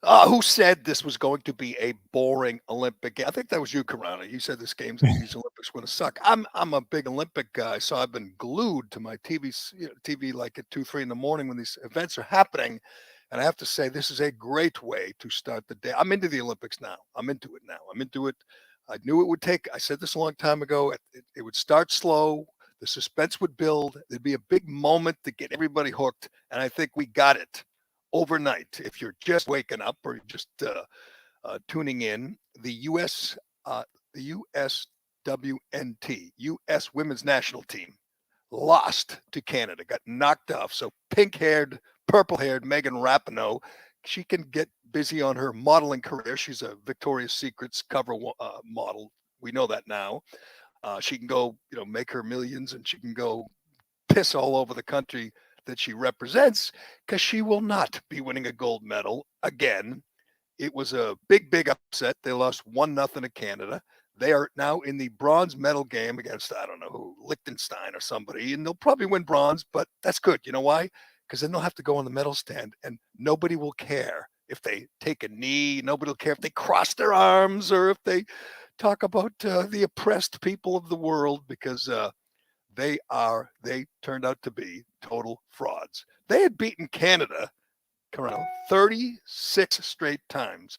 Who said this was going to be a boring Olympic? I think that was you, Karana. You said these Olympics were going to suck. I'm a big Olympic guy, so I've been glued to my TV like at 2, 3 in the morning when these events are happening. And I have to say, this is a great way to start the day. I'm into the Olympics now. I'm into it now. I'm into it. I knew it would take. I said this a long time ago. It would start slow. The suspense would build. There'd be a big moment to get everybody hooked, and I think we got it overnight. If you're just waking up or just tuning in, uh, the USWNT, U.S. Women's National Team, lost to Canada, got knocked off. So pink-haired, purple-haired Megan Rapinoe, she can get busy on her modeling career. She's a Victoria's Secret's cover model. We know that now. She can go, make her millions, and she can go piss all over the country that she represents because she will not be winning a gold medal again. It was a big, big upset. They lost 1-0 to Canada. They are now in the bronze medal game against, I don't know who, Liechtenstein or somebody, and they'll probably win bronze, but that's good. You know why? Because then they'll have to go on the medal stand, and nobody will care if they take a knee. Nobody will care if they cross their arms or if they talk about the oppressed people of the world because they turned out to be total frauds. They had beaten Canada, 36 straight times.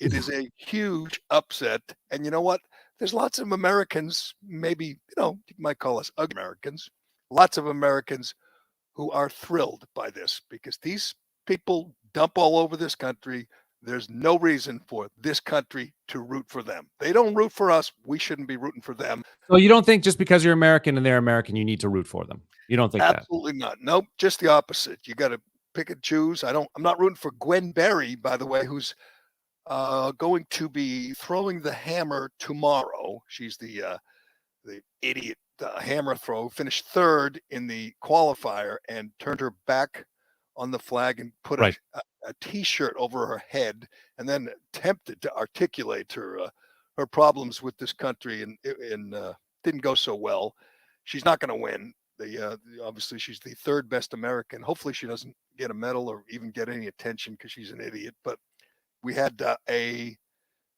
It is a huge upset. And you know what? There's lots of Americans, maybe, you might call us ugly Americans, lots of Americans who are thrilled by this because these people dump all over this country. There's no reason for this country to root for them. They don't root for us. We shouldn't be rooting for them. So you don't think just because you're American and they're American, you need to root for them? You don't think that? Absolutely not. Nope, just the opposite. You got to pick and choose. I'm not rooting for Gwen Berry, by the way, who's going to be throwing the hammer tomorrow. She's the idiot hammer throw, finished third in the qualifier and turned her back on the flag and put a T-shirt over her head, and then attempted to articulate her problems with this country, and didn't go so well. She's not going to win. Obviously, she's the third best American. Hopefully, she doesn't get a medal or even get any attention because she's an idiot. But we had a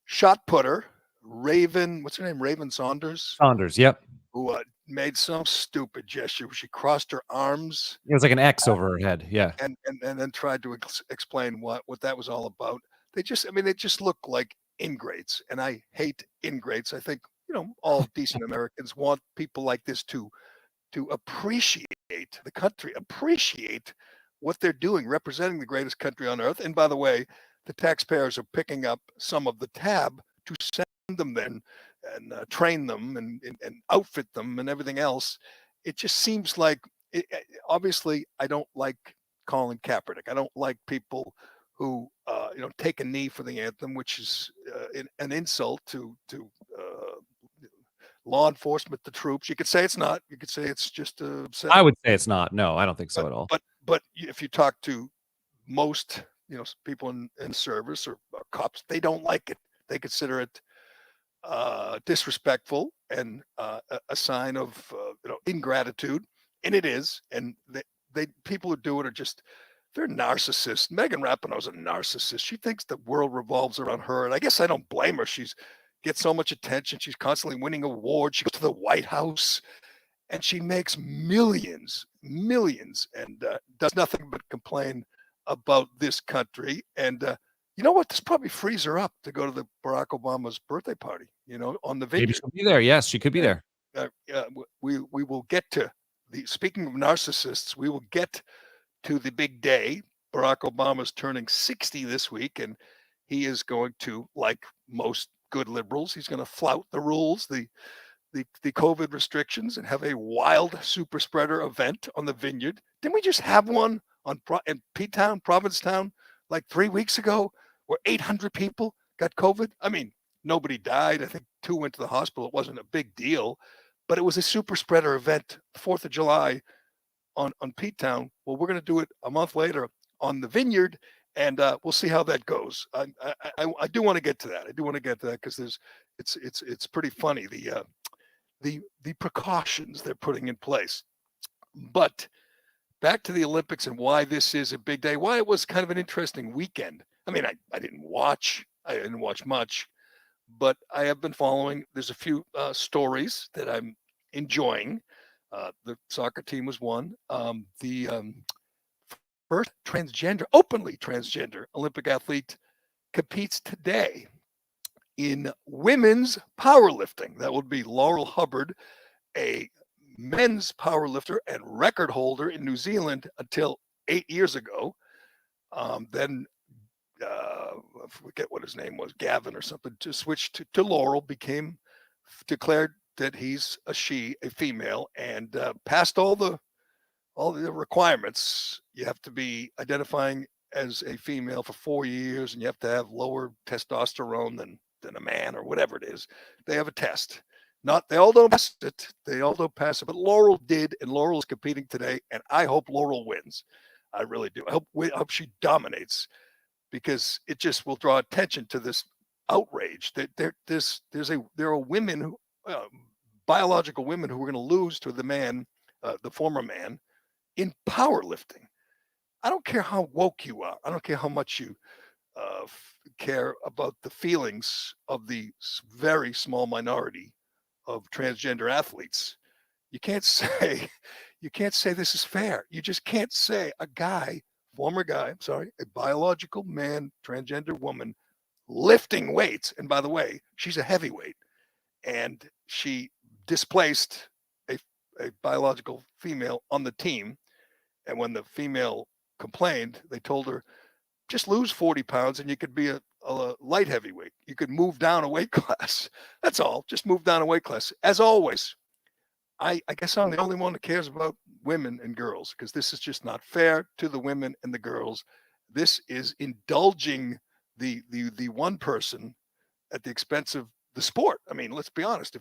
shot putter, Raven. What's her name? Raven Saunders. Saunders, yep. Who made some stupid gesture where she crossed her arms. It was like an X over her head, yeah. And then tried to explain what that was all about. They just look like ingrates, and I hate ingrates. I think all decent Americans want people like this to appreciate the country, appreciate what they're doing, representing the greatest country on earth. And by the way, the taxpayers are picking up some of the tab to send them then and train them and outfit them and everything else. It just seems like, obviously, I don't like Colin Kaepernick. I don't like people who take a knee for the anthem, which is an insult to law enforcement, the troops. You could say it's not. You could say it's just a. I would say it's not. No, I don't think so at all. But if you talk to most people in service or cops, they don't like it. They consider it disrespectful and a sign of ingratitude, and it is. And they people who do it are just. They're narcissists. Megan Rapinoe's a narcissist. She thinks the world revolves around her, and I guess I don't blame her. She's gets so much attention. She's constantly winning awards. She goes to the White House, and she makes millions, and does nothing but complain about this country. And you know what? This probably frees her up to go to the Barack Obama's birthday party. On the Vineyard. Maybe she'll be there. Yes, she could be there. We will get to the. Speaking of narcissists, we will get to the big day. Barack Obama's turning 60 this week, and he is going to, like most good liberals, he's going to flout the rules, the COVID restrictions, and have a wild super spreader event on the Vineyard. Didn't we just have one in P-Town, Provincetown, like 3 weeks ago, where 800 people got COVID? I mean, nobody died. I think 2 went to the hospital. It wasn't a big deal, but it was a super spreader event, 4th of July, on P-Town. Well, we're going to do it a month later on the Vineyard, and we'll see how that goes. I do want to get to that. I do want to get to that because it's pretty funny the precautions they're putting in place. But back to the Olympics and why this is a big day. Why it was kind of an interesting weekend. I mean, I didn't watch much, but I have been following. There's a few stories that I'm enjoying. The soccer team was one. The first openly transgender Olympic athlete competes today in women's powerlifting. That would be Laurel Hubbard, a men's powerlifter and record holder in New Zealand until 8 years ago. Then I forget what his name was, Gavin or something, to switch to Laurel, declared that he's a female, and passed all the requirements. You have to be identifying as a female for 4 years, and you have to have lower testosterone than a man or whatever it is. They have a test. They all don't pass it. But Laurel did, and Laurel is competing today, and I hope Laurel wins. I really do. I hope she dominates, because it just will draw attention to this outrage that there are women who, biological women, who are going to lose to the former man, in powerlifting. I don't care how woke you are. I don't care how much you care about the feelings of the very small minority of transgender athletes. You can't say this is fair. You just can't say a biological man, transgender woman, lifting weights. And by the way, she's a heavyweight, and she displaced a biological female on the team. And when the female complained, they told her, just lose 40 pounds and you could be a light heavyweight. You could move down a weight class. That's all. Just move down a weight class. As always, I guess I'm the only one that cares about women and girls, because this is just not fair to the women and the girls. This is indulging the one person at the expense of the sport. I mean, let's be honest.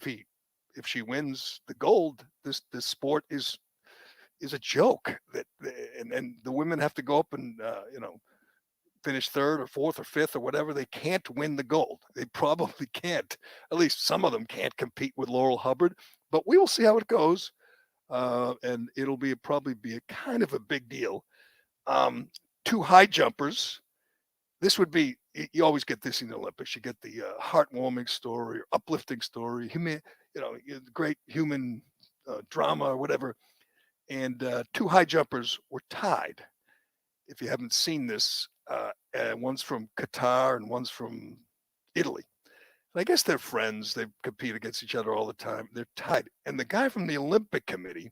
If she wins the gold, this sport is a joke. And the women have to go up and finish third or fourth or fifth or whatever. They can't win the gold. They probably can't. At least some of them can't compete with Laurel Hubbard. But we will see how it goes, and it'll probably be a kind of a big deal. Two high jumpers. This would be, you always get this in the Olympics. You get the heartwarming story or uplifting story, great human drama or whatever. And two high jumpers were tied. If you haven't seen this, one's from Qatar and one's from Italy. I guess they're friends. They compete against each other all the time. They're tied. And the guy from the Olympic Committee,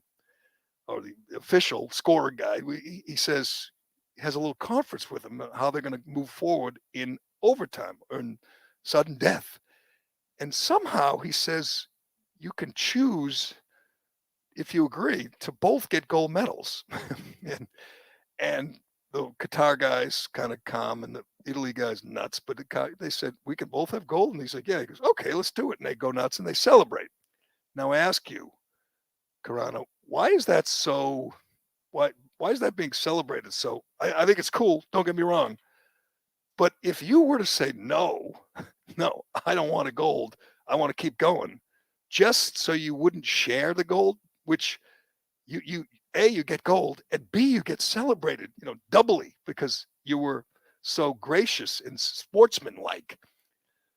or the official scorer guy, he says, he has a little conference with them how they're going to move forward in overtime or in sudden death. And somehow he says you can choose, if you agree, to both get gold medals. and the Qatar guy's kind of calm, and the Italy guy's nuts. But they said, we can both have gold. And he said, yeah. He goes, okay, let's do it. And they go nuts and they celebrate. Now I ask you, Carano, why is that so? Why is that being celebrated? So I think it's cool. Don't get me wrong. But if you were to say, no, I don't want a gold. I want to keep going, just so you wouldn't share the gold, which you get gold, and B, you get celebrated, doubly, because you were so gracious and sportsmanlike.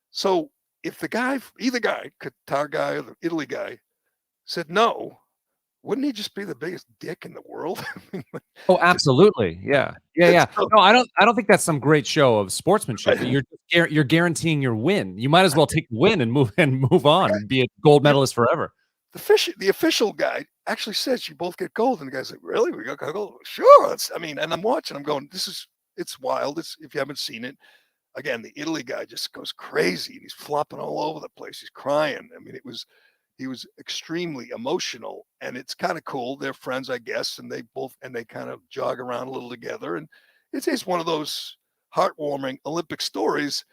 So if either guy, Qatar guy or the Italy guy, said no, wouldn't he just be the biggest dick in the world? Oh, absolutely. Yeah. No, I don't think that's some great show of sportsmanship. Right. You're guaranteeing your win. You might as well take the win and move on and be a gold medalist forever. The official guy actually says you both get gold, and the guy's like, really? We got gold? Sure. And I'm watching, I'm going, it's wild. If you haven't seen it, again, the Italy guy just goes crazy, and he's flopping all over the place. He's crying. I mean, he was extremely emotional, and it's kind of cool. They're friends, I guess, and they kind of jog around a little together, and it's one of those heartwarming Olympic stories.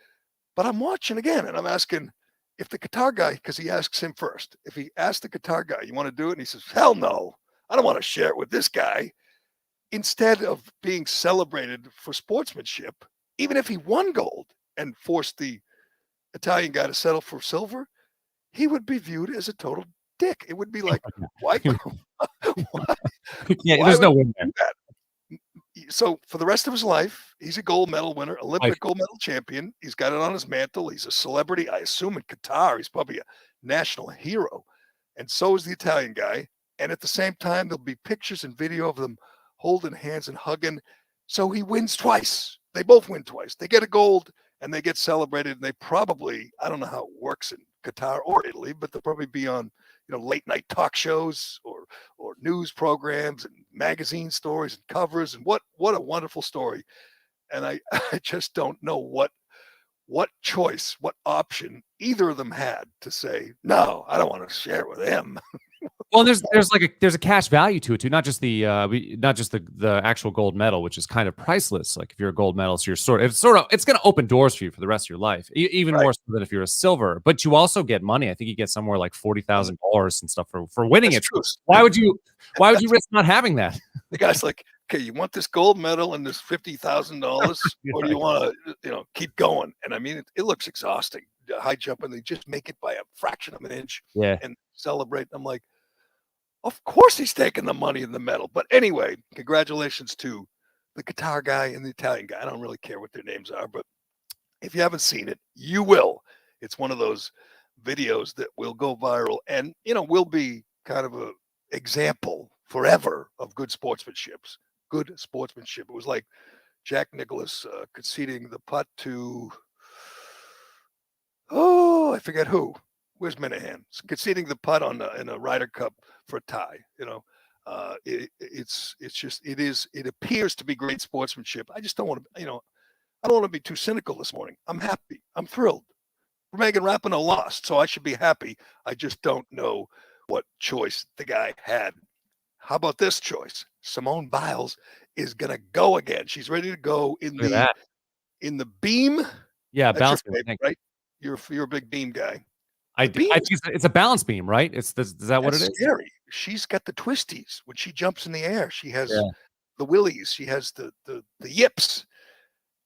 But I'm watching again, and I'm asking, if the Qatar guy, because he asks him first, if he asks the Qatar guy, you want to do it? And he says, hell no, I don't want to share it with this guy. Instead of being celebrated for sportsmanship, even if he won gold and forced the Italian guy to settle for silver, he would be viewed as a total dick. It would be like, why? Yeah, there's no win there. So for the rest of his life, he's a gold medal winner, I Olympic gold medal champion. He's got it on his mantle. He's a celebrity. I assume in Qatar, he's probably a national hero. And so is the Italian guy. And at the same time, there'll be pictures and video of them holding hands and hugging. So he wins twice. They both win twice. They get a gold and they get celebrated. And they probably, I don't know how it works in Qatar or Italy, but they'll probably be on, late night talk shows or news programs and magazine stories and covers. And what a wonderful story. And I just don't know what choice, what option either of them had to say, no, I don't want to share it with him. Well, there's a cash value to it too, not just the actual gold medal, which is kind of priceless. Like if you're a gold medalist, you're it's going to open doors for you for the rest of your life, even more so than if you're a silver. But you also get money. I think you get somewhere like $40,000 and stuff for winning it. True. Why would you risk not having that? The guy's like, okay, you want this gold medal and this $50,000, or do you want to keep going? And I mean, it looks exhausting. High jumping, they just make it by a fraction of an inch, and celebrate. I'm like, of course he's taking the money and the medal. But anyway, congratulations to the Qatar guy and the Italian guy. I don't really care what their names are, but if you haven't seen it, you will. It's one of those videos that will go viral and, will be kind of a example forever of good sportsmanship. Good sportsmanship. It was like Jack Nicklaus conceding the putt to, I forget who. Where's Minahan? Conceding the putt in a Ryder Cup for a tie. It appears to be great sportsmanship. I just don't want to, I don't want to be too cynical this morning. I'm happy. I'm thrilled. Megan Rapinoe lost, so I should be happy. I just don't know what choice the guy had. How about this choice? Simone Biles is gonna go again. She's ready to go in the beam. Yeah, that's balance your favorite, right? You're a big beam guy. I think it's a balance beam, right? Is that what it is? Scary. She's got the twisties when she jumps in the air. She has the willies. She has the yips.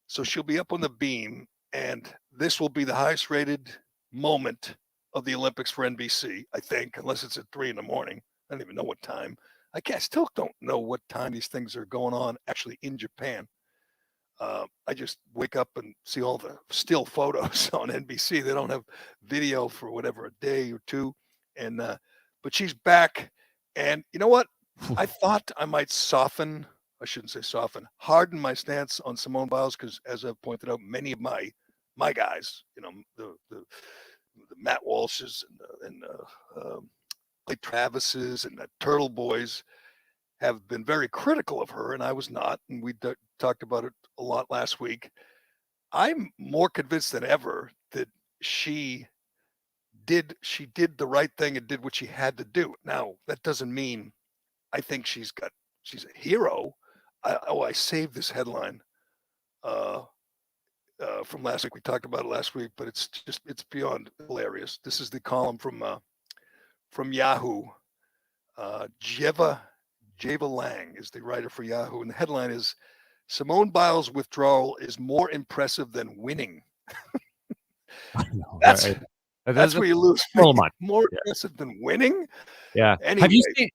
So she'll be up on the beam, and this will be the highest rated moment of the Olympics for NBC, I think, unless it's at 3 a.m. I don't even know what time. I still don't know what time these things are going on actually in Japan. I just wake up and see all the still photos on NBC. They don't have video for whatever, a day or two. And but she's back. And you know what? I thought I might harden my stance on Simone Biles because, as I've pointed out, many of my guys, the Matt Walshes and Clay Travises and the Turtle Boys have been very critical of her, and I was not. And we talked about it a lot last week. I'm more convinced than ever that she did the right thing and did what she had to do. Now, that doesn't mean I think she's a hero. I saved this headline from last week. We talked about it last week, but it's beyond hilarious. This is the column from Yahoo. Jeva Lang is the writer for Yahoo, and the headline is Simone Biles' withdrawal is more impressive than winning. I know, that's where you lose so much. More impressive than winning. Yeah. Anyway.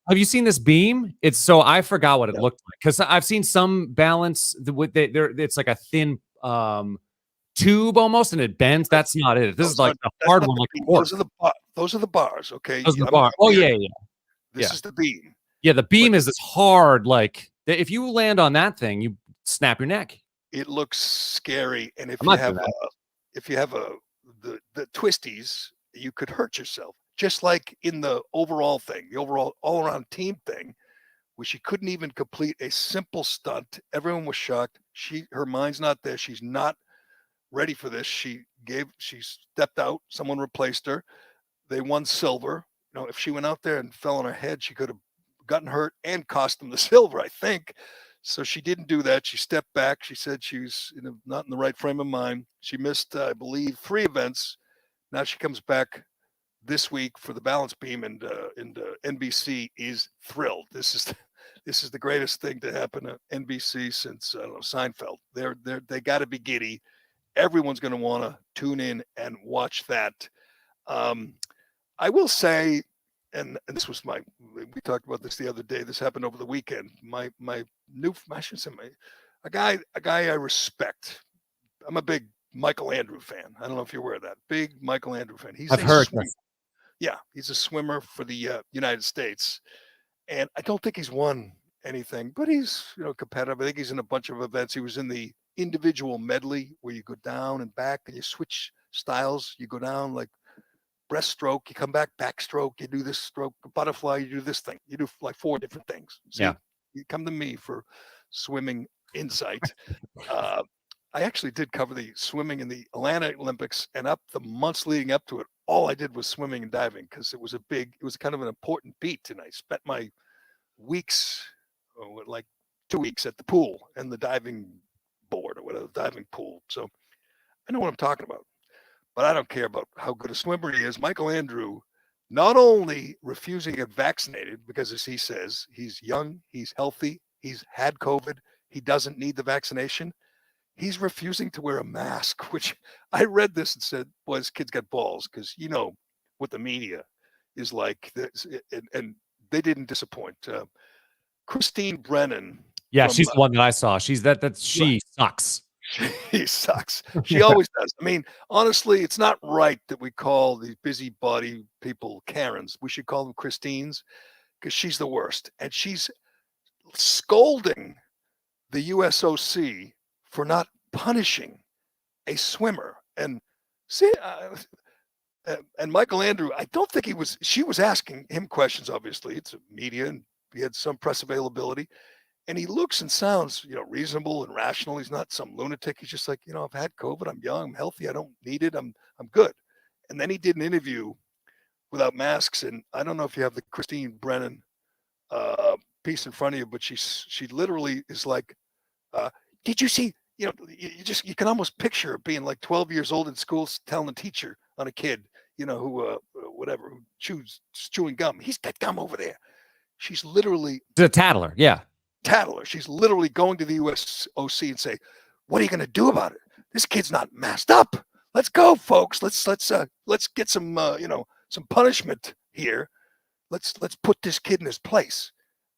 Have you seen this beam? So I forgot what it looked like because I've seen some balance. It's like a thin tube almost, and it bends. That's not it. This is like a hard one, like a horse. Those are the bars. Okay. Those are the bars. Oh yeah. This is the beam. Yeah, the beam is this hard, like if you land on that thing, you snap your neck. It looks scary, and if you have the twisties, you could hurt yourself. Just like in the overall thing, the overall all-around team thing, where she couldn't even complete a simple stunt. Everyone was shocked. Her mind's not there. She's not ready for this. She stepped out. Someone replaced her. They won silver. If she went out there and fell on her head, she could have gotten hurt and cost them the silver, I think. So she didn't do that. She stepped back. She said she was not in the right frame of mind. She missed, I believe, 3 events. Now she comes back this week for the balance beam, and NBC is thrilled. This is the greatest thing to happen to NBC since Seinfeld. They got to be giddy. Everyone's going to want to tune in and watch that. I will say, and this was we talked about this the other day. This happened over the weekend. My new, I should say, a guy I respect. I'm a big Michael Andrew fan. I don't know if you're aware of that. Big Michael Andrew fan. I've heard swimmer. this. Yeah, he's a swimmer for the United States, and I don't think he's won anything, but he's competitive. I think he's in a bunch of events. He was in the individual medley where you go down and back and you switch styles. You go down like breaststroke, you come back stroke, you do this stroke, butterfly, you do this thing. You do like 4 different things. See, yeah. You come to me for swimming insight. I actually did cover the swimming in the Atlanta Olympics, and up the months leading up to it, all I did was swimming and diving because it was kind of an important beat. And I spent my weeks, like 2 weeks at the pool and the diving board or whatever, diving pool. So I know what I'm talking about, but I don't care about how good a swimmer he is. Michael Andrew, not only refusing to get vaccinated because, as he says, he's young, he's healthy, he's had COVID, he doesn't need the vaccination. He's refusing to wear a mask, which I read this and said, boy, this kid's got balls, because you know what the media is like. And they didn't disappoint. Christine Brennan. Yeah, she's the one that I saw. She sucks. She sucks. She always does. I mean, honestly, it's not right that we call these busybody people Karens. We should call them Christines, because she's the worst. And she's scolding the USOC for not punishing a swimmer. And see, and Michael Andrew, I don't think she was asking him questions, obviously. It's a media, and he had some press availability. And he looks and sounds, reasonable and rational. He's not some lunatic. He's just like, I've had COVID. I'm young. I'm healthy. I don't need it. I'm good. And then he did an interview without masks. And I don't know if you have the Christine Brennan piece in front of you, but she literally is like, did you see? You can almost picture her being like 12 years old in school, telling the teacher on a kid, who chews chewing gum. He's got gum over there. She's literally the tattler. Yeah. Tattler. She's literally going to the USOC and say, what are you going to do about it? This kid's not masked up. Let's go, folks. Let's get some some punishment here. Let's put this kid in his place.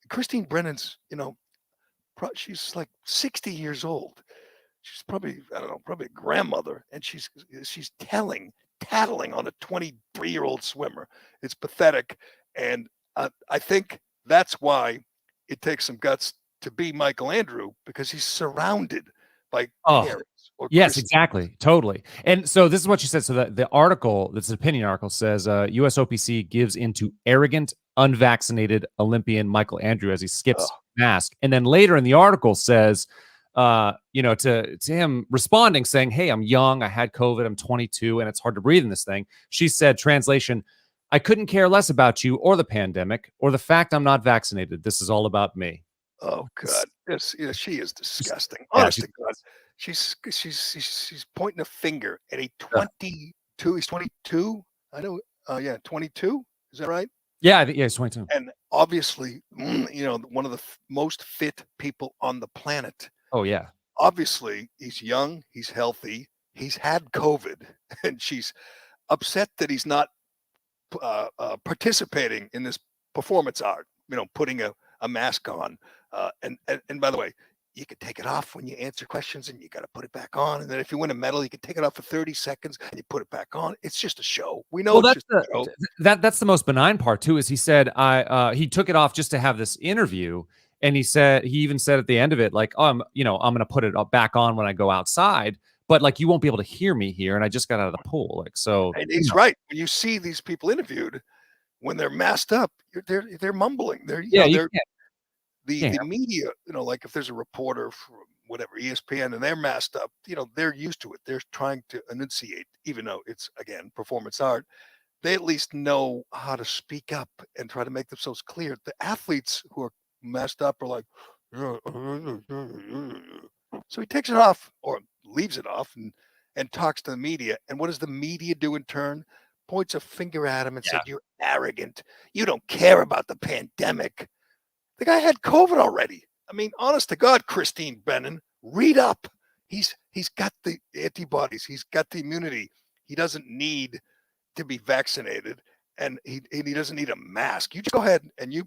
Christine Brennan's, she's like 60 years old. She's probably, I don't know, probably a grandmother, and she's tattling on a 23-year-old swimmer. It's pathetic, and I think that's why it takes some guts to be Michael Andrew, because he's surrounded by parents. Yes, exactly. Totally. And so this is what she said. So the article, this is an opinion article, says USOPC gives into arrogant, unvaccinated Olympian Michael Andrew as he skips mask. And then later in the article says, to him responding, saying, hey, I'm young. I had COVID. I'm 22 and it's hard to breathe in this thing. She said, translation, I couldn't care less about you or the pandemic or the fact I'm not vaccinated. This is all about me. Oh God, yes, she is disgusting. Honest to God, she's pointing a finger at a 22. He's 22. I know. 22. Is that right? Yeah, he's 22. And obviously, one of the most fit people on the planet. Oh yeah. Obviously, he's young. He's healthy. He's had COVID, and she's upset that he's not participating in this performance art, putting a mask on. And by the way, you can take it off when you answer questions, and you got to put it back on. And then if you win a medal, you can take it off for 30 seconds and you put it back on. It's just a show. We know it's just a show. That's the most benign part too, is he said, he took it off just to have this interview. And he even said at the end of it, like, I'm going to put it back on when I go outside, but like, you won't be able to hear me here. And I just got out of the pool. Like, so. And he's right. When you see these people interviewed, when they're masked up, they're mumbling. The media, like if there's a reporter from whatever, ESPN, and they're masked up, they're used to it. They're trying to enunciate, even though it's, again, performance art. They at least know how to speak up and try to make themselves clear. The athletes who are masked up are like, so he takes it off or leaves it off and talks to the media. And what does the media do in turn? Points a finger at him and said, you're arrogant. You don't care about the pandemic. The guy had COVID already. I mean, honest to God, Christine Brennan, read up. He's got the antibodies. He's got the immunity. He doesn't need to be vaccinated. and he doesn't need a mask. You just go ahead and you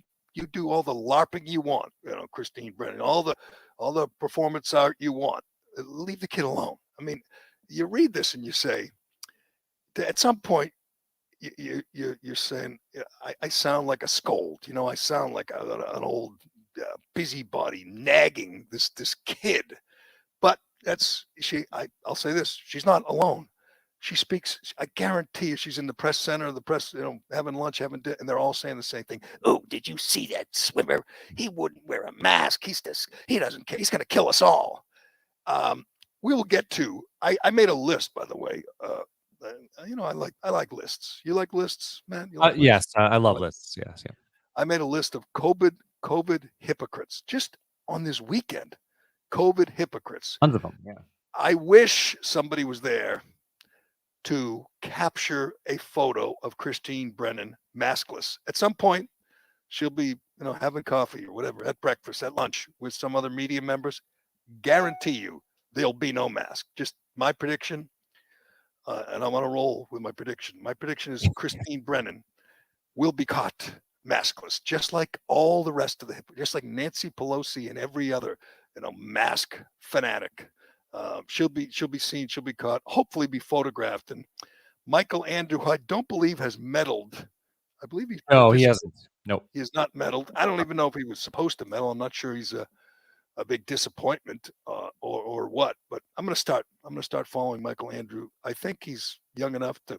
do all the LARPing you want, Christine Brennan, all the performance art you want. Leave the kid alone. I mean, you read this and you say, at some point, you're saying, I sound like a scold. I sound like an old busybody nagging this kid. But I'll say this: she's not alone. She speaks. I guarantee you, she's in the press center, the press, having lunch, and they're all saying the same thing. Oh, did you see that swimmer? He wouldn't wear a mask. He doesn't care. He's going to kill us all. We will get to. I made a list, by the way. I like lists. You like lists, man? You like lists? Yes, I love lists. Yes, yeah. I made a list of COVID hypocrites just on this weekend. COVID hypocrites. Tons of them. Yeah. I wish somebody was there to capture a photo of Christine Brennan maskless. At some point, she'll be, having coffee or whatever at breakfast, at lunch with some other media members. Guarantee you there'll be no mask. Just my prediction. And I want to roll with my prediction. My prediction is Christine Brennan will be caught maskless, just like all the rest of just like Nancy Pelosi and every other, mask fanatic. She'll be seen, she'll be caught, hopefully be photographed. And Michael Andrew, who I don't believe has meddled. I believe he's he hasn't. Nope. He has not meddled. I don't even know if he was supposed to meddle. I'm not sure he's a big disappointment or what. But I'm gonna start following Michael Andrew. I think he's young enough to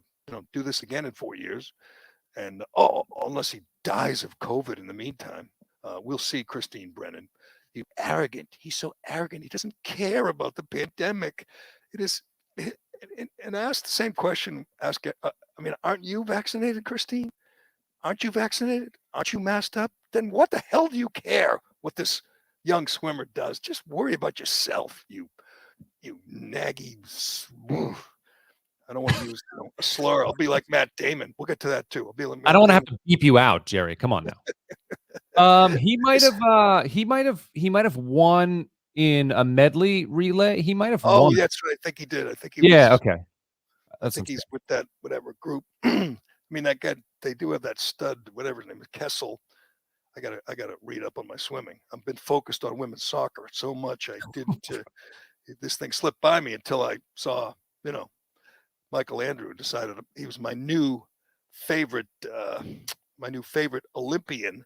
do this again in 4 years. And unless he dies of COVID in the meantime, we'll see Christine Brennan. He's arrogant. He's so arrogant. He doesn't care about the pandemic. It is, and ask the same question. Aren't you vaccinated, Christine? Aren't you vaccinated? Aren't you masked up? Then what the hell do you care what this young swimmer does? Just worry about yourself, you naggy. I don't want to use a slur. I'll be like Matt Damon. We'll get to that too. I'll be like Matt I don't want to Damon. have to beep you out, Gerry. Come on now. He might have won in a medley relay. He might have won. Oh, that's right. I think he did. I think he was. Okay. I think he's with that whatever group. That guy, they do have that stud, whatever his name is, Kessel. I gotta read up on my swimming. I've been focused on women's soccer so much I didn't this thing slipped by me until I saw, Michael Andrew decided he was my new favorite Olympian.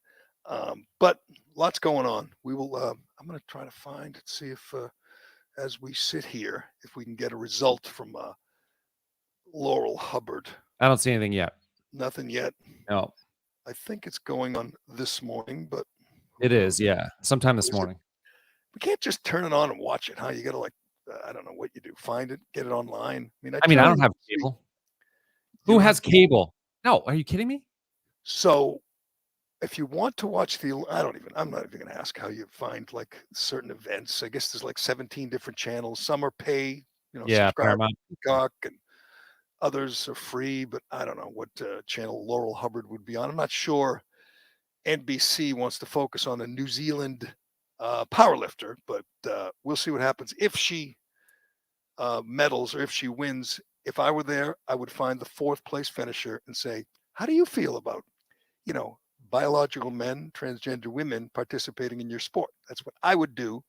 But lots going on. We will. I'm going to try to find see if, as we sit here, if we can get a result from Laurel Hubbard. I don't see anything yet. Nothing yet. No. I think it's going on this morning, but it is. Yeah, sometime this morning. We can't just turn it on and watch it. Huh? You got to I don't know what you do. Find it, get it online. I don't have cable. Who has cable? No, are you kidding me? So if you want to watch I'm not even going to ask how you find certain events. I guess there's 17 different channels. Some are pay, Paramount, Peacock, and others are free, but I don't know what channel Laurel Hubbard would be on. I'm not sure NBC wants to focus on a New Zealand powerlifter, but we'll see what happens. If she medals or if she wins, if I were there, I would find the 4th place finisher and say, how do you feel about, biological men, transgender women participating in your sport? That's what I would do.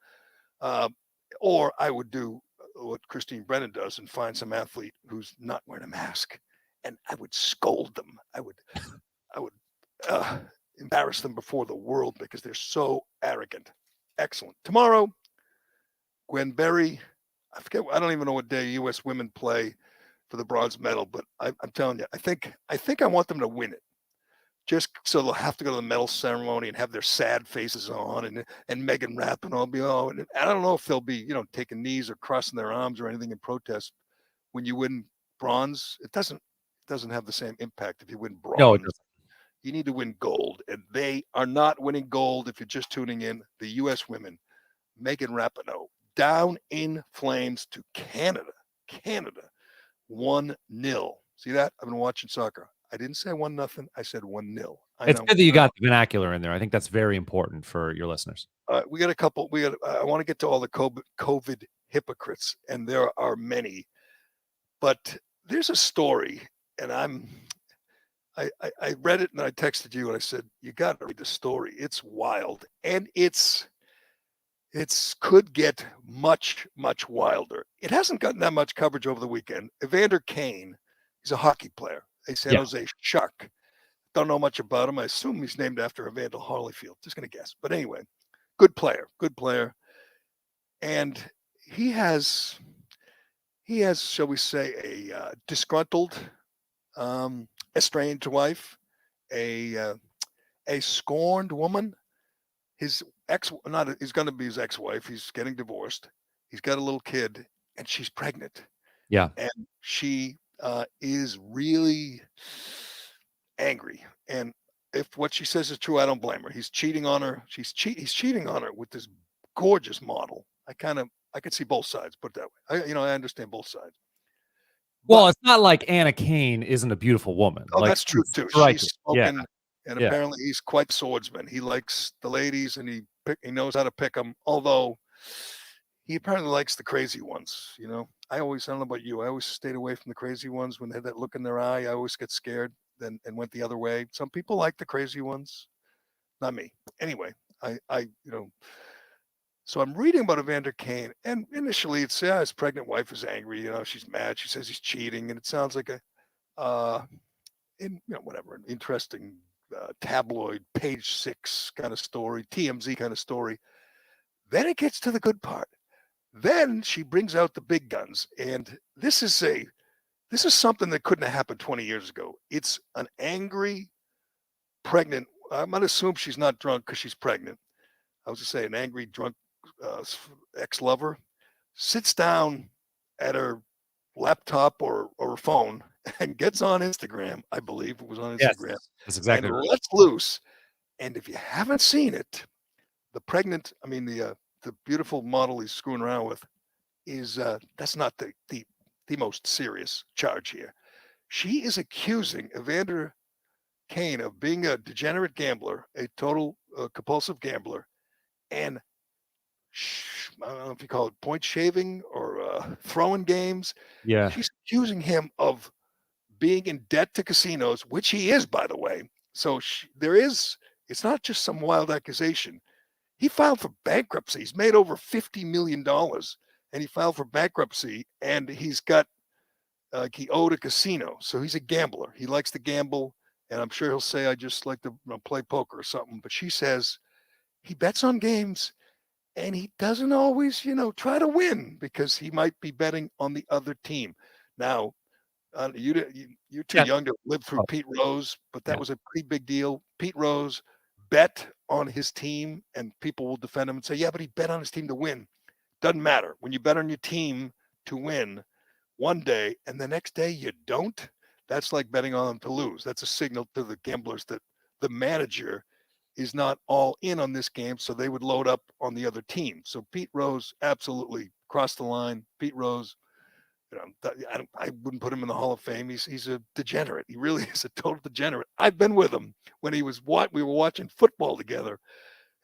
Or I would do what Christine Brennan does and find some athlete who's not wearing a mask, and I would scold them. I would embarrass them before the world because they're so arrogant. Excellent. Tomorrow, Gwen Berry. I don't even know what day U.S. women play for the bronze medal, but I'm telling you, I think I want them to win it. Just so they'll have to go to the medal ceremony and have their sad faces on, and Megan Rapinoe will be and I don't know if they'll be taking knees or crossing their arms or anything in protest when you win bronze. It doesn't have the same impact if you win bronze. No, it doesn't. You need to win gold, and they are not winning gold. If you're just tuning in, the U.S. women, Megan Rapinoe, down in flames to Canada. 1-0. See that? I've been watching soccer. I didn't say 1-0. I said 1-0. It's good that you got the vernacular in there. I think that's very important for your listeners. We got a couple. I want to get to all the COVID hypocrites, and there are many. But there's a story, and I read it and I texted you and I said, you got to read the story. It's wild. And it's could get much, much wilder. It hasn't gotten that much coverage over the weekend. Evander Kane, he's a hockey player, a San Yeah. Jose Shark. Don't know much about him. I assume he's named after Evander Holyfield. Just going to guess. But anyway, good player, good player. And he has, shall we say, a disgruntled, estranged wife, a scorned woman. His he's going to be his ex-wife. He's getting divorced. He's got a little kid, and she's pregnant. Yeah. And she is really angry. And if what she says is true, I don't blame her. He's cheating on her. He's cheating on her with this gorgeous model. I could see both sides. Put it that way. I understand both sides. Well, But it's not like Anna Kane isn't a beautiful woman. oh, Like, that's true she's too. striking. She's Yeah. spoken, and Yeah. apparently he's quite swordsman. He likes the ladies, and he knows how to pick them. Although he apparently likes the crazy ones. I don't know about you. I always stayed away from the crazy ones when they had that look in their eye. I always get scared then and went the other way. Some people like the crazy ones, not me. Anyway, so I'm reading about Evander Kane, and initially it's his pregnant wife is angry. She's mad. She says he's cheating, and it sounds like whatever, an interesting tabloid page 6 kind of story, TMZ kind of story. Then it gets to the good part. Then she brings out the big guns, and this is something that couldn't have happened 20 years ago. It's an angry, pregnant. I'm gonna assume she's not drunk because she's pregnant. I was gonna say an angry, drunk ex-lover sits down at her laptop or her phone and gets on Instagram. I believe it was on Yes. Instagram, That's and exactly right. lets loose. And if you haven't seen it, the beautiful model he's screwing around with is that's not the most serious charge here. She is accusing Evander Kane of being a degenerate gambler, a total compulsive gambler, and I don't know if you call it point shaving or throwing games. Yeah. She's accusing him of being in debt to casinos, which he is, by the way. So it's not just some wild accusation. He filed for bankruptcy. He's made over $50 million, and he filed for bankruptcy, and he's got he owed a casino. So he's a gambler. He likes to gamble, and I'm sure he'll say, I just like to play poker or something. But she says he bets on games, and he doesn't always, try to win because he might be betting on the other team. Now, you're too Yeah. young to live through Oh. Pete Rose, but that Yeah. was a pretty big deal. Pete Rose bet on his team, and people will defend him and say, yeah, but he bet on his team to win. Doesn't matter. When you bet on your team to win one day and the next day you don't, that's like betting on them to lose. That's a signal to the gamblers that the manager is not all in on this game, so they would load up on the other team. So Pete Rose absolutely crossed the line. Pete Rose, I wouldn't put him in the Hall of Fame. He's a degenerate. He really is a total degenerate. I've been with him when we were watching football together,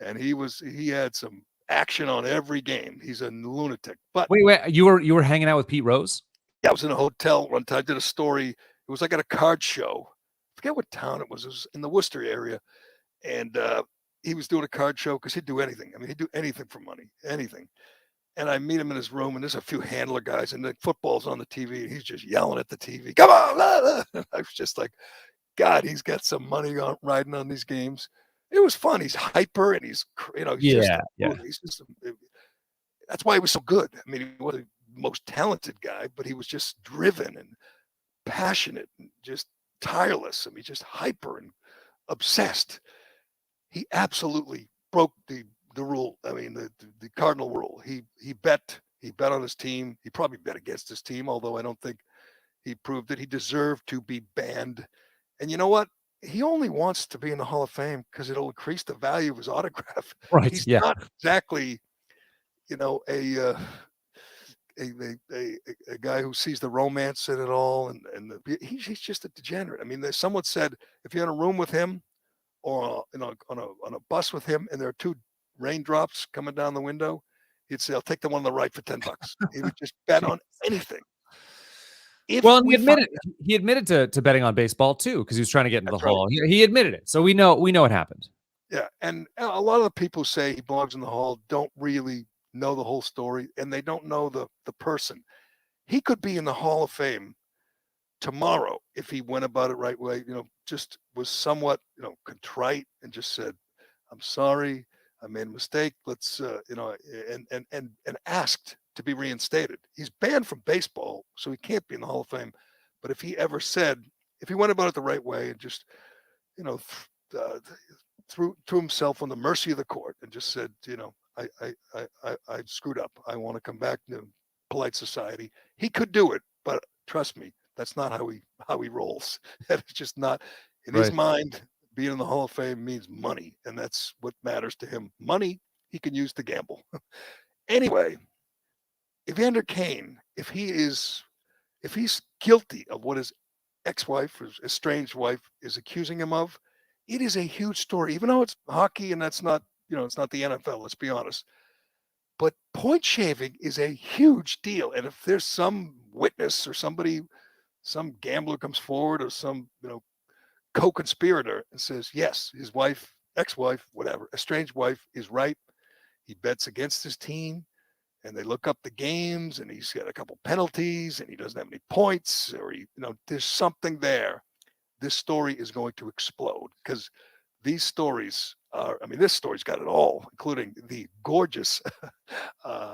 and he had some action on every game. He's a lunatic. But Wait, you were hanging out with Pete Rose? yeah, I was in a hotel one time. I did a story. It was like at a card show. I forget what town it was. It was in the Worcester area, and he was doing a card show because he'd do anything. I mean, he'd do anything for money, anything. And I meet him in his room, and there's a few handler guys, and the football's on the TV, and he's just yelling at the TV, "Come on!" I was just like, God, he's got some money riding on these games. It was fun. He's hyper, and he's Yeah. he's just that's why he was so good. I mean, he was the most talented guy, but he was just driven and passionate and just tireless. I mean, just hyper and obsessed. He absolutely broke the rule. I mean, the cardinal rule. He bet on his team. He probably bet against his team, although I don't think he proved that he deserved to be banned. And you know what? He only wants to be in the Hall of Fame because it'll increase the value of his autograph. Right. He's Yeah. not exactly, a guy who sees the romance in it all, and he's just a degenerate. I mean, someone said if you're in a room with him or on a bus with him, and there are two raindrops coming down the window, he'd say, "I'll take the one on the right for $10." He would just bet on anything. Well, and he admitted to betting on baseball too, because he was trying to get into the Hall. He admitted it, so we know it happened. Yeah, and a lot of the people who say he belongs in the Hall don't really know the whole story, and they don't know the person. He could be in the Hall of Fame tomorrow if he went about it right way. Just was somewhat contrite and just said, "I'm sorry, I made a mistake. Let's and asked to be reinstated." He's banned from baseball, so he can't be in the Hall of Fame. But if he went about it the right way and just threw himself on the mercy of the court and just said, I screwed up. I want to come back to polite society. He could do it, but trust me, that's not how he rolls. That's just not in his mind. Being in the Hall of Fame means money, and that's what matters to him. Money he can use to gamble. Anyway, Evander Kane, if he's guilty of what his ex-wife or estranged wife is accusing him of, it is a huge story, even though it's hockey and that's not, it's not the NFL, let's be honest. But point shaving is a huge deal. And if there's some witness or somebody, some gambler comes forward or some, co-conspirator and says, yes, his wife, ex-wife, whatever, estranged wife is right. He bets against his team and they look up the games and he's got a couple penalties and he doesn't have any points or there's something there. This story is going to explode because these stories are, this story's got it all, including the gorgeous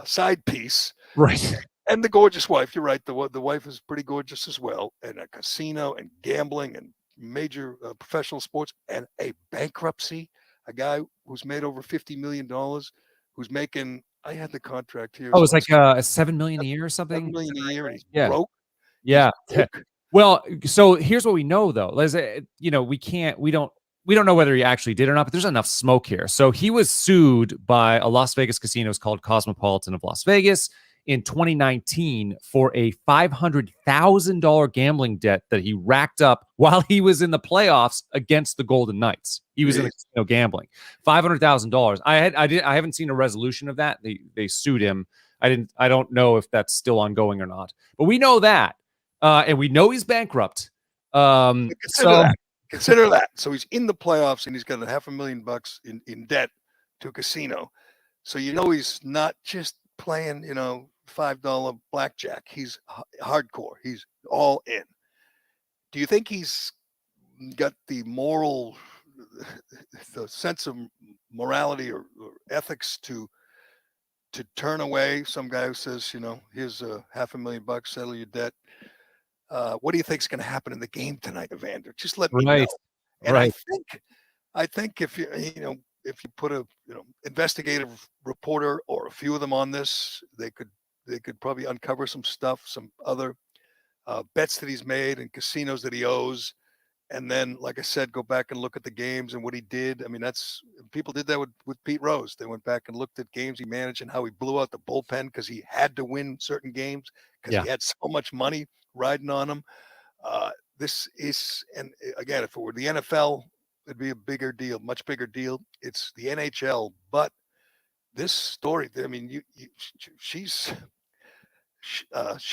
side piece. Right. And the gorgeous wife. You're right. The wife is pretty gorgeous as well. And a casino and gambling and major professional sports and a bankruptcy. A guy who's made over $50 million, who's making, I had the contract here. Oh, it's like $7 million a year or something? $7 million a year, and he's broke. Yeah. Well, so here's what we know though. We don't know whether he actually did or not, but there's enough smoke here. So he was sued by a Las Vegas casino called Cosmopolitan of Las Vegas in 2019 for a $500,000 gambling debt that he racked up while he was in the playoffs against the Golden Knights. He was in the casino gambling. $500,000. I haven't seen a resolution of that. They sued him. I don't know if that's still ongoing or not. But we know that. And we know he's bankrupt. Consider that. So he's in the playoffs and he's got $500,000 in debt to a casino. So he's not just playing, $5 blackjack. He's hardcore. He's all in. Do you think he's got the sense of morality or ethics to turn away some guy who says, here's $500,000, settle your debt? What do you think is going to happen in the game tonight, Evander? Just let me know. And I think if you put a investigative reporter or a few of them on this, they could probably uncover some stuff, some other bets that he's made and casinos that he owes. And then, like I said, go back and look at the games and what he did. People did that with Pete Rose. They went back and looked at games he managed and how he blew out the bullpen because he had to win certain games because he had so much money riding on him. This is, and again, if it were the NFL, it'd be a bigger deal, much bigger deal. It's the NHL, but this story, she's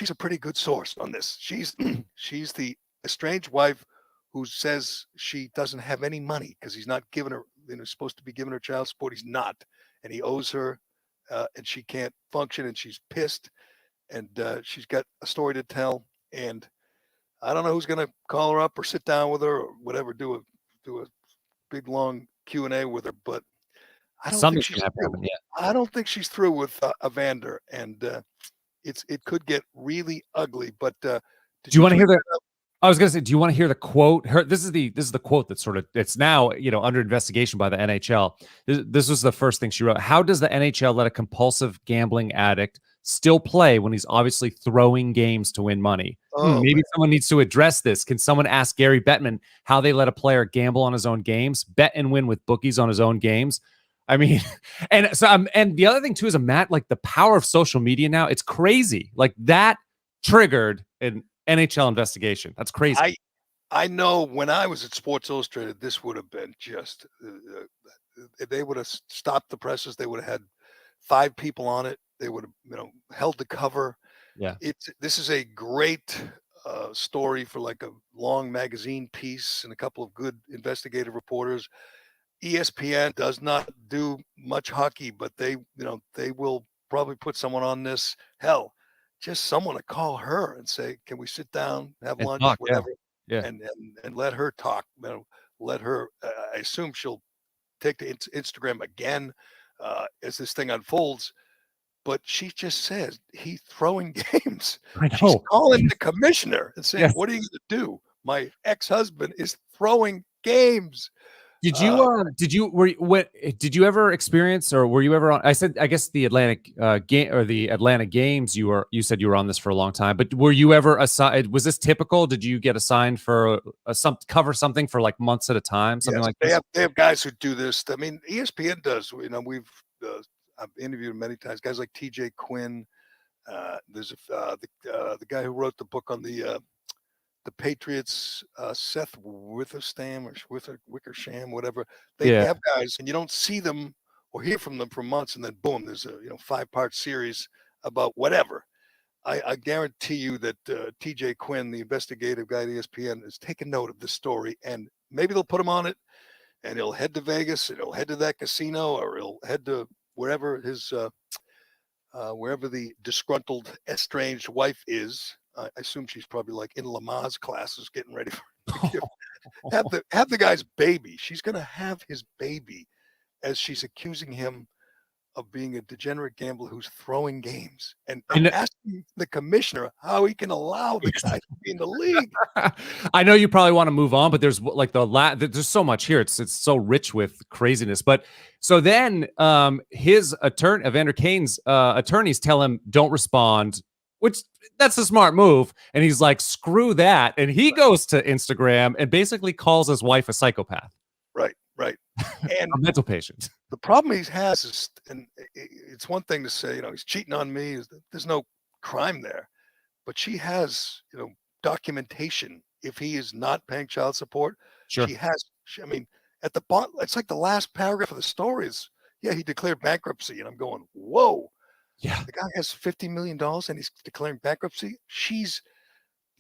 a pretty good source on this. She's the estranged wife who says she doesn't have any money because he's not giving her, supposed to be giving her child support. He's not, and he owes her, and she can't function, and she's pissed, and she's got a story to tell, and I don't know who's going to call her up or sit down with her or whatever, do a big long Q&A with her, but I don't think she's through. I don't think she's through with Evander, and it could get really ugly. But do you want to hear that? I was going to say, do you want to hear the quote? This is the quote that's it's now, under investigation by the NHL. This was the first thing she wrote. How does the NHL let a compulsive gambling addict still play when he's obviously throwing games to win money? Maybe someone needs to address this. Can someone ask Gary Bettman how they let a player gamble on his own games, bet and win with bookies on his own games? And the other thing too is like the power of social media now. It's crazy. Like that triggered an NHL investigation. That's crazy. I know when I was at Sports Illustrated, this would have been just they would have stopped the presses. They would have had 5 people on it. They would have held the cover. Yeah. This is a great story for like a long magazine piece and a couple of good investigative reporters. ESPN does not do much hockey, but they will probably put someone on this. Hell, just someone to call her and say, "Can we sit down, have And lunch, talk, yeah. whatever," Yeah. and let her talk. Let her. I assume she'll take to Instagram again as this thing unfolds. But she just says he's throwing games. I She's know. calling the commissioner and saying, Yes. "What are you going to do? My ex-husband is throwing games." Did you ever experience, or were you ever on, I guess the Atlantic game, or the Atlanta games, you said you were on this for a long time, but were you ever assigned, was this typical? Did you get assigned for cover something for like months at a time, something Yes, like they this? have guys who do this. I mean, ESPN does. I've interviewed many times guys like TJ Quinn. There's the guy who wrote the book on the Patriots, Seth Witherstam or Wickersham, whatever. They Yeah. have guys, and you don't see them or hear from them for months, and then boom, there's a 5-part series about whatever. I guarantee you that TJ Quinn, the investigative guy at ESPN, is taking note of this story, and maybe they'll put him on it, and he'll head to Vegas, and he'll head to that casino, or he'll head to wherever wherever the disgruntled, estranged wife is. I assume she's probably like in Lamaze classes, getting ready to give have the guy's baby. She's gonna have his baby as she's accusing him of being a degenerate gambler who's throwing games and I know, asking the commissioner how he can allow the guy to be in the league. I know you probably want to move on, but there's like there's so much here. It's so rich with craziness. But so then his attorney, Evander Kane's attorneys, tell him don't respond, which that's a smart move. And he's like, screw that. And he goes to Instagram and basically calls his wife a psychopath, Right, right. And a mental patient. the problem he has is, and it's one thing to say, he's cheating on me. There's no crime there, but she has, documentation. If he is not paying child support, Sure. I mean, at the bottom, it's like the last paragraph of the story is, yeah, he declared bankruptcy, and I'm going, whoa, Yeah. the guy has $50 million and he's declaring bankruptcy.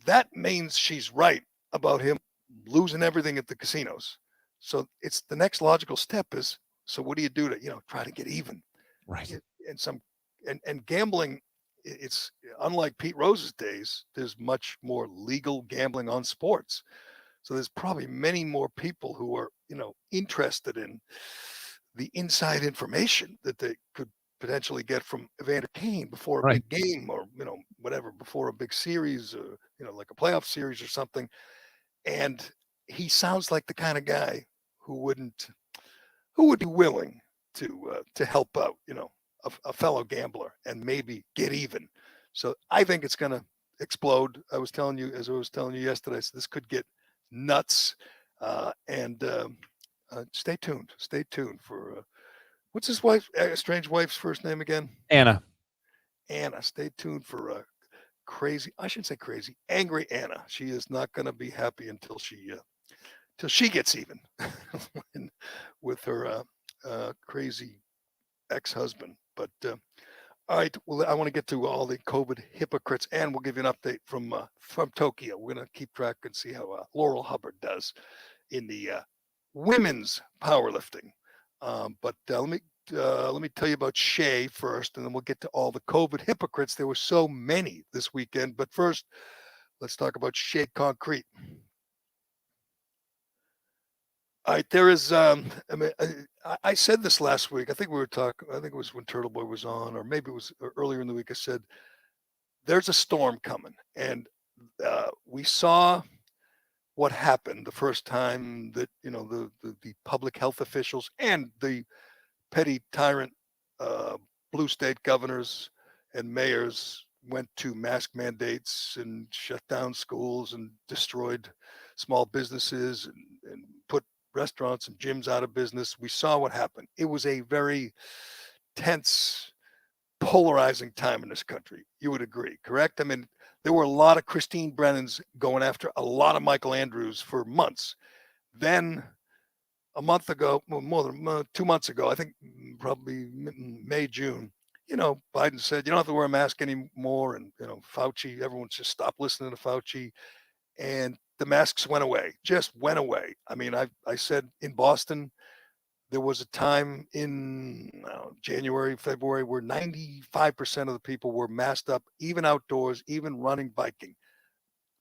That means she's right about him losing everything at the casinos. So it's the next logical step is, so what do you do to, try to get even? Right. And gambling, it's unlike Pete Rose's days, there's much more legal gambling on sports. So there's probably many more people who are, interested in the inside information that they could potentially get from Evander Kane before a Right. big game, or whatever, before a big series, or like a playoff series or something. And he sounds like the kind of guy who would be willing to help out, a fellow gambler and maybe get even. So I think it's going to explode. As I was telling you yesterday, so this could get nuts. And stay tuned. Stay tuned for what's his wife, strange wife's first name again? Anna. Anna. Stay tuned for crazy. I shouldn't say crazy. Angry Anna. She is not going to be happy until she gets even with her crazy ex-husband. But all right, well, I want to get to all the COVID hypocrites, and we'll give you an update from Tokyo. We're going to keep track and see how Laurel Hubbard does in the women's powerlifting. But let me tell you about Shea first, and then we'll get to all the COVID hypocrites. There were so many this weekend, but first, let's talk about Shea Concrete. All right, there is. I mean, I said this last week. I think we were talking. I think it was when Turtle Boy was on, or maybe it was earlier in the week. I said there's a storm coming, and we saw what happened the first time that the public health officials and the petty tyrant blue state governors and mayors went to mask mandates and shut down schools and destroyed small businesses and put restaurants and gyms out of business. We saw what happened. It was a very tense, polarizing time in this country. You would agree, correct? I mean, there were a lot of Christine Brennans going after a lot of Michael Andrews for months. Then a month ago, more than 2 months ago, I think probably May, June, Biden said you don't have to wear a mask anymore, and Fauci, everyone just stopped listening to Fauci, and the masks went away, just went away. I mean, I said in Boston there was a time in January, February where 95% of the people were masked up, even outdoors, even running, biking.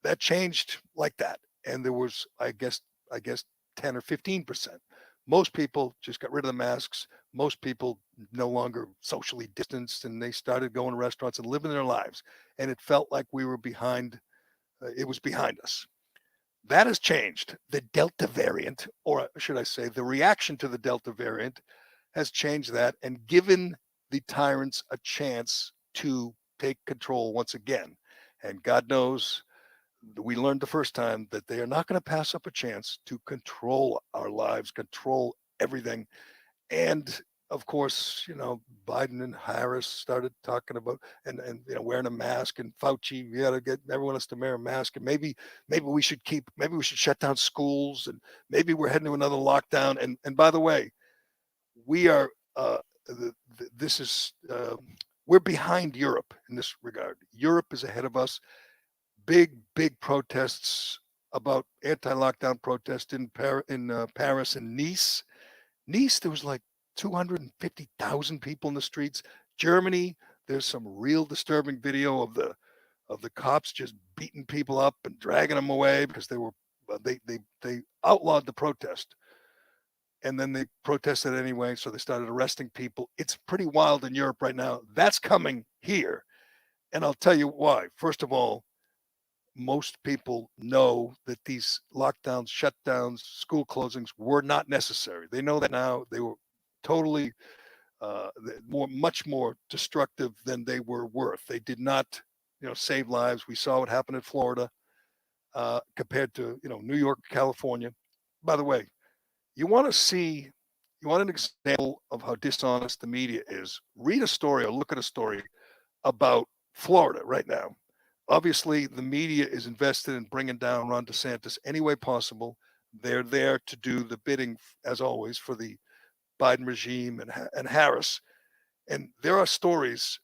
That changed like that, and there was, I guess 10 or 15%. Most people just got rid of the masks. Most people no longer socially distanced, and they started going to restaurants and living their lives. And it felt like we were behind. It was behind us. That has changed. The Delta variant, or should I say, the reaction to the Delta variant, has changed that and given the tyrants a chance to take control once again. And God knows we learned the first time that they are not going to pass up a chance to control our lives, control everything. And of course, Biden and Harris started talking about and wearing a mask, and Fauci, we got to get everyone has to wear a mask, and maybe we should shut down schools, and maybe we're heading to another lockdown. And by the way, we are this is we're behind Europe in this regard. Europe is ahead of us. Big protests about anti-lockdown protests in Paris and Nice. Nice, there was like 250,000 people in the streets. Germany, there's some real disturbing video of the cops just beating people up and dragging them away because they outlawed the protest, and then they protested anyway, so they started arresting people. It's pretty wild in Europe right now. That's coming here, and I'll tell you why. First of all, most people know that these lockdowns, shutdowns, school closings were not necessary. They know that now. They were totally much more destructive than they were worth. They did not, save lives. We saw what happened in Florida compared to, New York, California. By the way, you want an example of how dishonest the media is. Read a story or look at a story about Florida right now. Obviously, the media is invested in bringing down Ron DeSantis any way possible. They're there to do the bidding, as always, for the Biden regime and Harris. And there were stories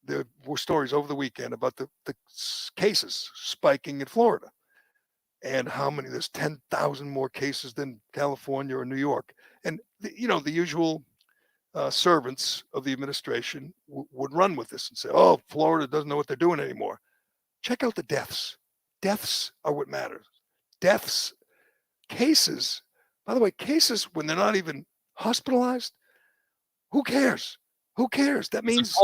over the weekend about the cases spiking in Florida, and how many, there's 10,000 more cases than California or New York. And, the usual servants of the administration would run with this and say, oh, Florida doesn't know what they're doing anymore. Check out the deaths. Deaths are what matters. Deaths, cases, by the way, cases when they're not even hospitalized, who cares? Who cares? That means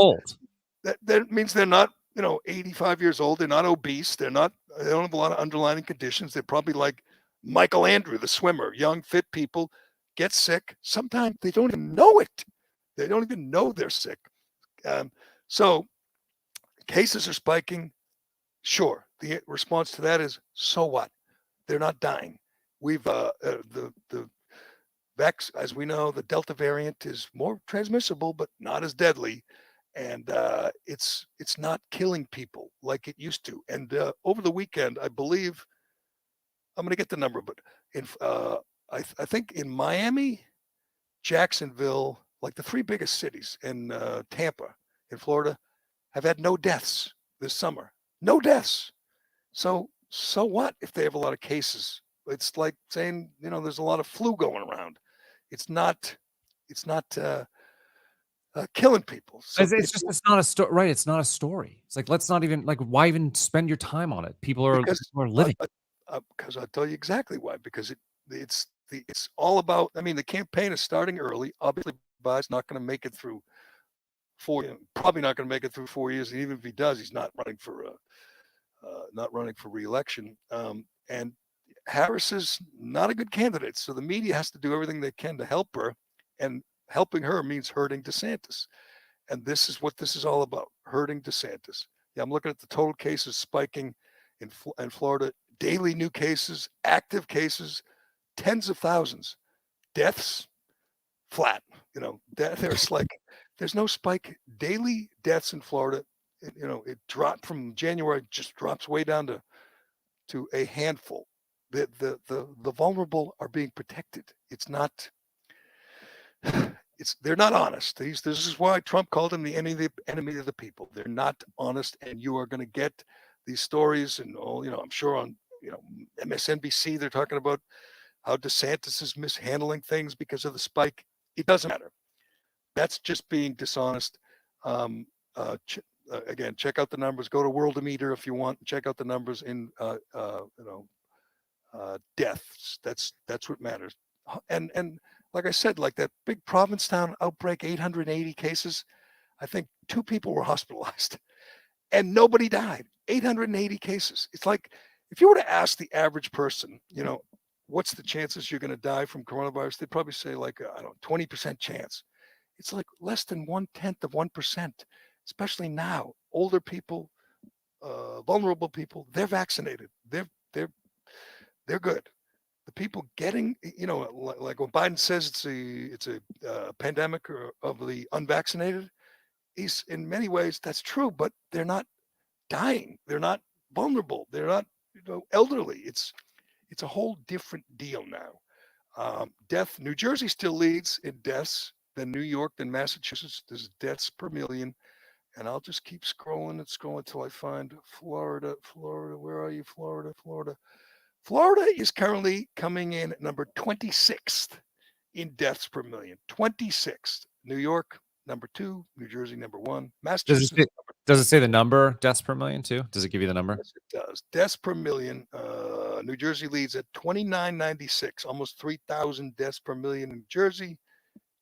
that means they're not, 85 years old. They're not obese. They don't have a lot of underlying conditions. They're probably like Michael Andrew, the swimmer. Young, fit people get sick. Sometimes they don't even know it. They don't even know they're sick. So cases are spiking. Sure, the response to that is, so what? They're not dying. We've as we know, the Delta variant is more transmissible, but not as deadly, and it's not killing people like it used to. And over the weekend, I believe, I'm going to get the number, but I think in Miami, Jacksonville, like the three biggest cities, in Tampa, in Florida, have had no deaths this summer. No deaths. So what if they have a lot of cases? It's like saying, there's a lot of flu going around. It's not killing people. So It's not a story, right? It's not a story. It's like, let's not even, like, why even spend your time on it? People are living. Because I'll tell you exactly why. Because it's all about. I mean, the campaign is starting early. Obviously, Biden's not going to make it through probably not going to make it through 4 years. And even if he does, he's not running for re-election. And Harris is not a good candidate, so the media has to do everything they can to help her, and helping her means hurting DeSantis. And this is what this is all about: hurting DeSantis. Yeah, I'm looking at the total cases spiking in Florida. Daily new cases, active cases, tens of thousands. Deaths, flat. There's no spike. Daily deaths in Florida, it dropped from January, just drops way down to a handful. The vulnerable are being protected. It's not they're not honest. This is why Trump called them the enemy of the people. They're not honest, and you are going to get these stories and all. I'm sure on MSNBC they're talking about how DeSantis is mishandling things because of the spike. It doesn't matter. That's just being dishonest. Again, check out the numbers. Go to Worldometer if you want. Check out the numbers in deaths. That's what matters. And like I said, like that big Provincetown outbreak, 880 cases. I think 2 people were hospitalized, and nobody died. 880 cases. It's like if you were to ask the average person, what's the chances you're going to die from coronavirus? They'd probably say like 20% chance. It's like less than 0.1%, especially now. Older people, vulnerable people, they're vaccinated. They're good. The people getting, like when Biden says it's a pandemic of the unvaccinated, he's in many ways that's true, but they're not dying. They're not vulnerable. They're not elderly. It's a whole different deal now. Death. New Jersey still leads in deaths, then New York, then Massachusetts. There's deaths per million. And I'll just keep scrolling and scrolling until I find Florida. Where are you, Florida? Florida is currently coming in at number 26th in deaths per million. 26th. New York, number 2. New Jersey, number 1. Massachusetts. Does it say the number, deaths per million, too? Does it give you the number? Yes, it does. Deaths per million. New Jersey leads at 2996, almost 3,000 deaths per million in New Jersey.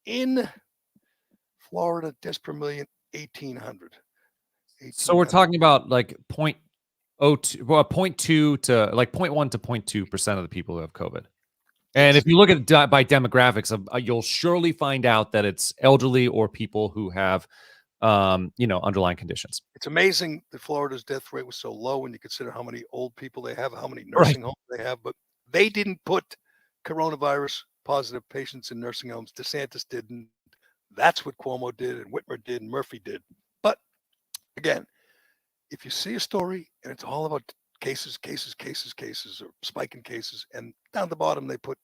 In Florida, deaths per million, 1,800. So we're talking about like 0.2 to like 0.1 to 0.2% of the people who have COVID. And if you look at it by demographics, you'll surely find out that it's elderly or people who have, underlying conditions. It's amazing that Florida's death rate was so low when you consider how many old people they have, how many nursing homes they have. But they didn't put coronavirus positive patients in nursing homes. DeSantis didn't. That's what Cuomo did and Whitmer did and Murphy did. But again, if you see a story and it's all about cases, or spiking cases, and down the bottom they put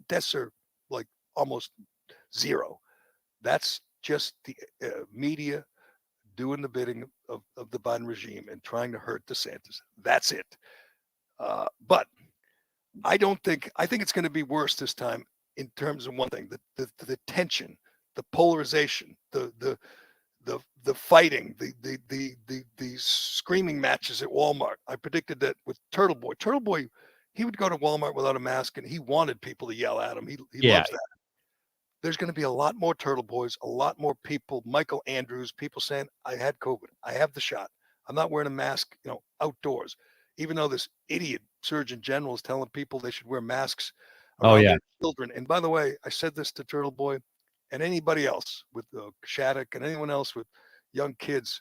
deaths are like almost zero. That's just the media doing the bidding of the Biden regime and trying to hurt DeSantis. That's it. But I think it's going to be worse this time in terms of one thing: the tension, the polarization, the fighting, the screaming matches at Walmart. I predicted that with Turtle Boy. Turtle Boy, he would go to Walmart without a mask, and he wanted people to yell at him. He loves that. There's going to be a lot more Turtle Boys, a lot more people, Michael Andrews, people saying, I had COVID. I have the shot. I'm not wearing a mask, outdoors. Even though this idiot Surgeon General is telling people they should wear masks around their children. And by the way, I said this to Turtle Boy and anybody else with Shattuck and anyone else with young kids.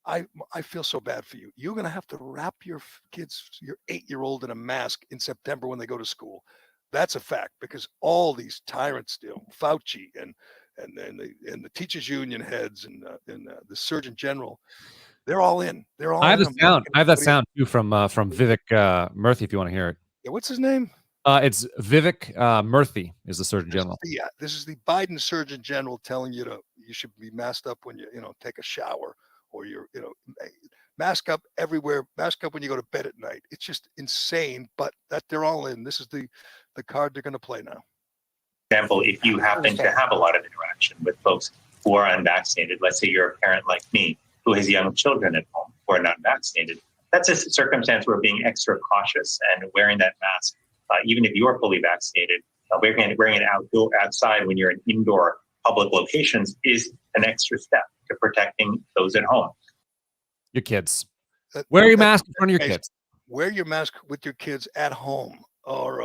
I feel so bad for you. You're going to have to wrap your kids, your 8-year-old in a mask in September when they go to school. That's a fact, because all these tyrants, Fauci and the teachers union heads and the Surgeon General, they're all in. They're all. I have the sound. I have that sound too from Vivek Murthy. If you want to hear it. Yeah, what's his name? It's Vivek Murthy is the Surgeon General. This is the Biden Surgeon General telling you you should be masked up when you take a shower, or you're mask up everywhere. Mask up when you go to bed at night. It's just insane. But that they're all in. This is the card they're going to play now. Example, if you happen to have a lot of interaction with folks who are unvaccinated, let's say you're a parent like me who has young children at home who are not vaccinated, that's a circumstance where being extra cautious and wearing that mask, even if you're fully vaccinated, wearing it outside when you're in indoor public locations is an extra step to protecting those at home. Your kids. Wear your mask in front of your kids. Wear your mask with your kids at home, or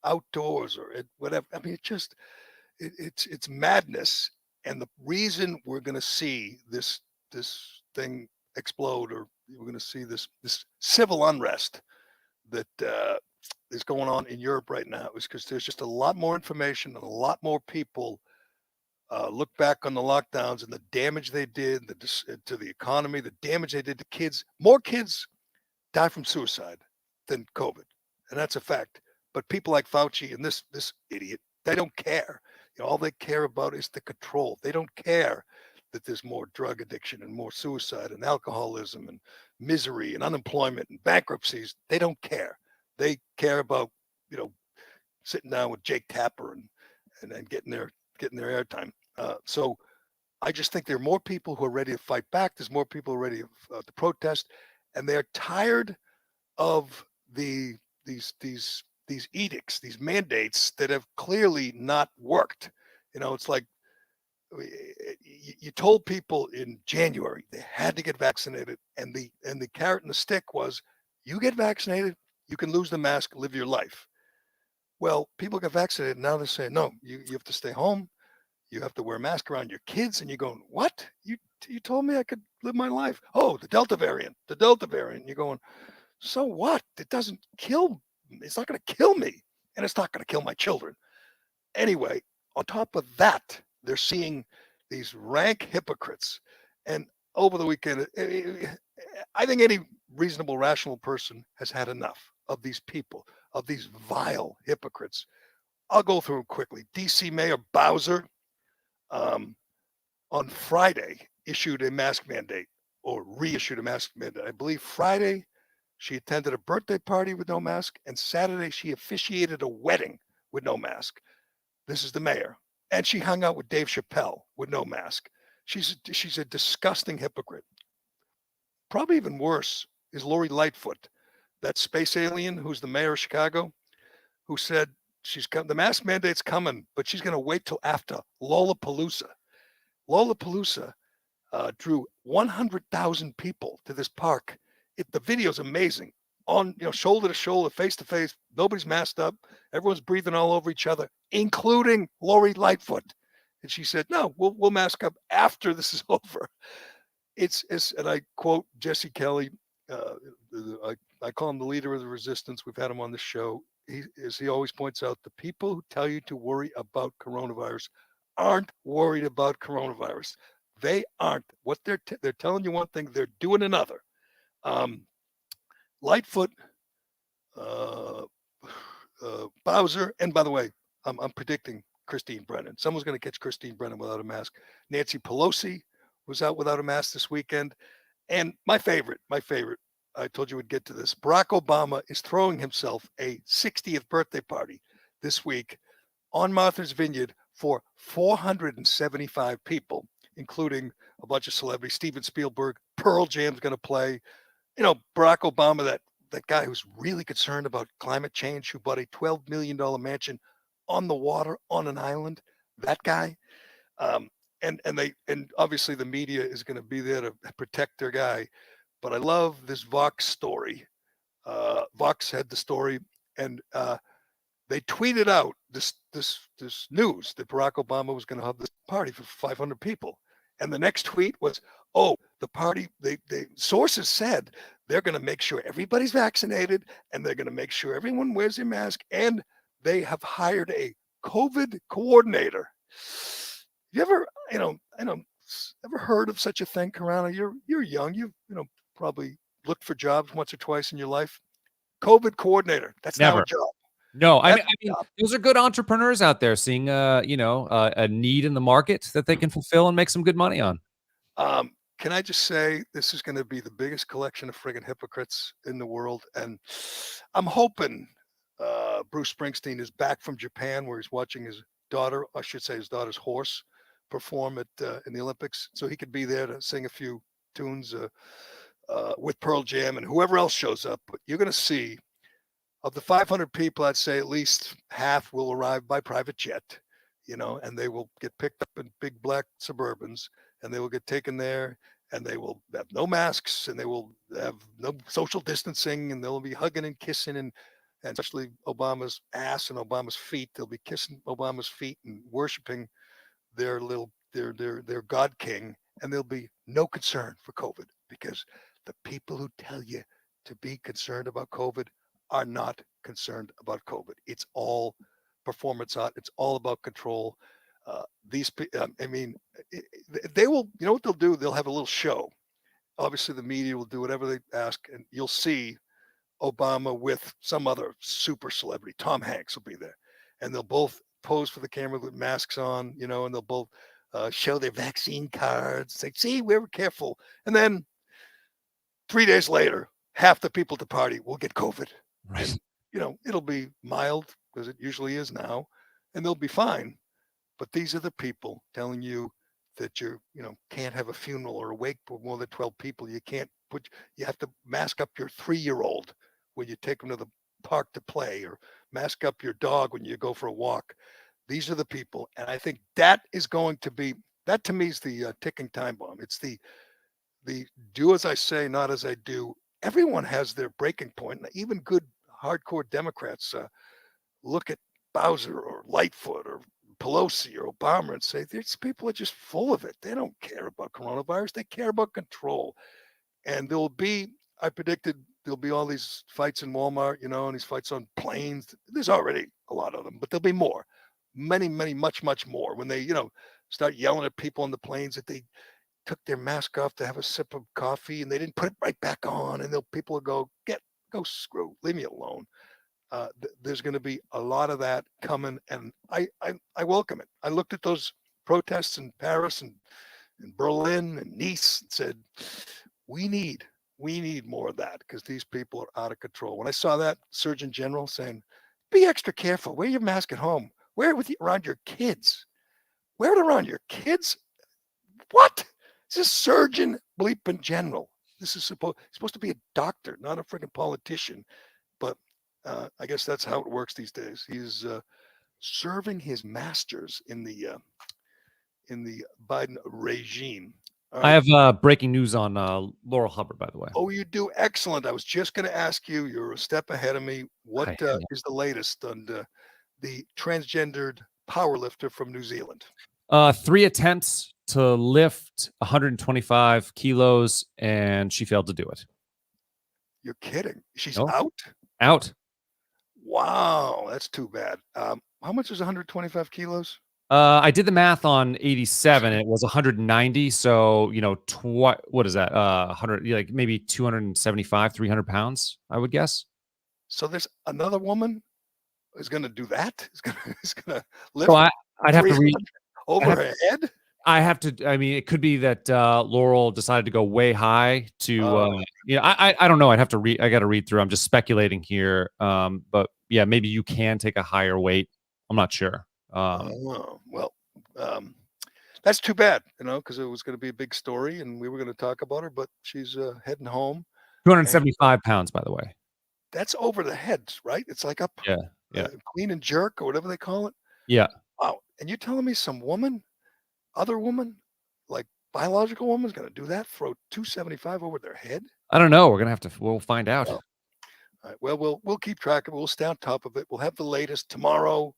outdoors, or at whatever. I mean, it's madness. And the reason we're going to see this thing explode, or we're going to see this civil unrest that is going on in Europe right now, is because there's just a lot more information and a lot more people look back on the lockdowns and the damage they did to the economy, the damage they did to kids. More kids die from suicide than COVID, and that's a fact. But people like Fauci and this idiot, they don't care. All they care about is the control. They don't care that there's more drug addiction and more suicide and alcoholism and misery and unemployment and bankruptcies. They don't care. They care about, sitting down with Jake Tapper and getting their airtime. So I just think there are more people who are ready to fight back. There's more people ready to protest, and they're tired of these edicts, these mandates that have clearly not worked. It's like you told people in January they had to get vaccinated, and the carrot and the stick was, you get vaccinated, you can lose the mask, live your life. Well, people got vaccinated. Now they're saying, no, you have to stay home. You have to wear a mask around your kids. And you're going, what? You told me I could live my life. Oh, the Delta variant. You're going, so what? It doesn't kill. It's not going to kill me. And it's not going to kill my children. Anyway, on top of that, they're seeing these rank hypocrites. And over the weekend, I think any reasonable, rational person has had enough of these people, of these vile hypocrites. I'll go through them quickly. DC Mayor Bowser on Friday issued a mask mandate, or reissued a mask mandate. I believe Friday she attended a birthday party with no mask, and Saturday she officiated a wedding with no mask. This is the mayor. And she hung out with Dave Chappelle with no mask. She's a disgusting hypocrite. Probably even worse is Lori Lightfoot, that space alien who's the mayor of Chicago, who said the mask mandate's coming, but she's going to wait till after Lollapalooza. Lollapalooza drew 100,000 people to this park. The video's amazing. On shoulder to shoulder, face to face, nobody's masked up. Everyone's breathing all over each other, including Lori Lightfoot. And she said, "No, we'll mask up after this is over." It's and I quote Jesse Kelly. I call him the leader of the resistance. We've had him on the show. He always points out, the people who tell you to worry about coronavirus aren't worried about coronavirus. They aren't. What they're telling you one thing, they're doing another. Lightfoot, Bowser, and by the way, I'm predicting Christine Brennan. Someone's going to catch Christine Brennan without a mask. Nancy Pelosi was out without a mask this weekend. And my favorite, I told you we'd get to this. Barack Obama is throwing himself a 60th birthday party this week on Martha's Vineyard for 475 people, including a bunch of celebrities. Steven Spielberg, Pearl Jam's going to play. Barack Obama, that guy who's really concerned about climate change, who bought a $12 million mansion on the water on an island, that guy. And obviously the media is going to be there to protect their guy. But I love this Vox story. Vox had the story, and they tweeted out this news that Barack Obama was going to have this party for 500 people. And the next tweet was, "Oh, the party." The sources said they're going to make sure everybody's vaccinated, and they're going to make sure everyone wears their mask, and they have hired a COVID coordinator. You ever, ever heard of such a thing, Karana? You're young. You've probably looked for jobs once or twice in your life. COVID coordinator. That's Never. now a job. No, I mean, those are good entrepreneurs out there seeing, a need in the market that they can fulfill and make some good money on. Can I just say, this is going to be the biggest collection of friggin' hypocrites in the world. And I'm hoping Bruce Springsteen is back from Japan, where he's watching his daughter, I should say his daughter's horse, perform in the Olympics. So he could be there to sing a few tunes with Pearl Jam and whoever else shows up. But you're going to see, of the 500 people, I'd say at least half will arrive by private jet, and they will get picked up in big black Suburbans, and they will get taken there, and they will have no masks, and they will have no social distancing, and they'll be hugging and kissing, and especially Obama's ass and Obama's feet. They'll be kissing Obama's feet and worshiping their God king, and there'll be no concern for COVID, because the people who tell you to be concerned about COVID are not concerned about COVID. It's all performance art. It's all about control. They will, what they'll do? They'll have a little show. Obviously, the media will do whatever they ask, and you'll see Obama with some other super celebrity. Tom Hanks will be there, and they'll both pose for the camera with masks on, and they'll both show their vaccine cards. Say, see, we were careful. And then 3 days later, half the people at the party will get COVID. Right. And, it'll be mild because it usually is now, and they'll be fine. But these are the people telling you that you can't have a funeral or a wake for more than 12 people. You have to mask up your 3-year-old when you take them to the park to play, or mask up your dog when you go for a walk. These are the people. And I think that to me is the ticking time bomb. It's the do as I say, not as I do. Everyone has their breaking point. Even good hardcore Democrats look at Bowser or Lightfoot or Pelosi or Obama and say, these people are just full of it. They don't care about coronavirus. They care about control. And I predicted there'll be all these fights in Walmart, and these fights on planes. There's already a lot of them, but there'll be more. Many, many, much, much more when they, start yelling at people on the planes that they took their mask off to have a sip of coffee and they didn't put it right back on. And people will go screw, leave me alone. There's going to be a lot of that coming, and I welcome it. I looked at those protests in Paris and Berlin and Nice and said, we need more of that, because these people are out of control. When I saw that Surgeon General saying, be extra careful, wear your mask at home, wear it around your kids, wear it around your kids. What? This is Surgeon bleeping General. This is supposed to be a doctor, not a freaking politician. But I guess that's how it works these days. He's serving his masters in the Biden regime. I have breaking news on Laurel Hubbard, by the way. Oh, you do? Excellent. I was just going to ask you. You're a step ahead of me. What is the latest on the transgendered powerlifter from New Zealand? 3 attempts to lift 125 kilos, and she failed to do it. You're kidding. She's Nope. Out? Wow, that's too bad. How much is 125 kilos? I did the math on 87. It was 190. So, what is that? 100, like maybe 275, 300 pounds, I would guess. So there's another woman who's going to do that? Is going to lift So I'd have to read over her head? I have to. I mean, it could be that Laurel decided to go way high to. I don't know. I'd have to read. I got to read through. I'm just speculating here. But yeah, maybe you can take a higher weight. I'm not sure. That's too bad, because it was going to be a big story and we were going to talk about her, but she's heading home. 275 pounds, by the way. That's over the heads, right? It's like up, yeah, clean and jerk or whatever they call it. Yeah. Wow. And you're telling me some other woman, like biological woman, is going to do that? Throw 275 over their head? I don't know. We'll find out. All right. Well, we'll keep track of it. We'll stay on top of it. We'll have the latest tomorrow.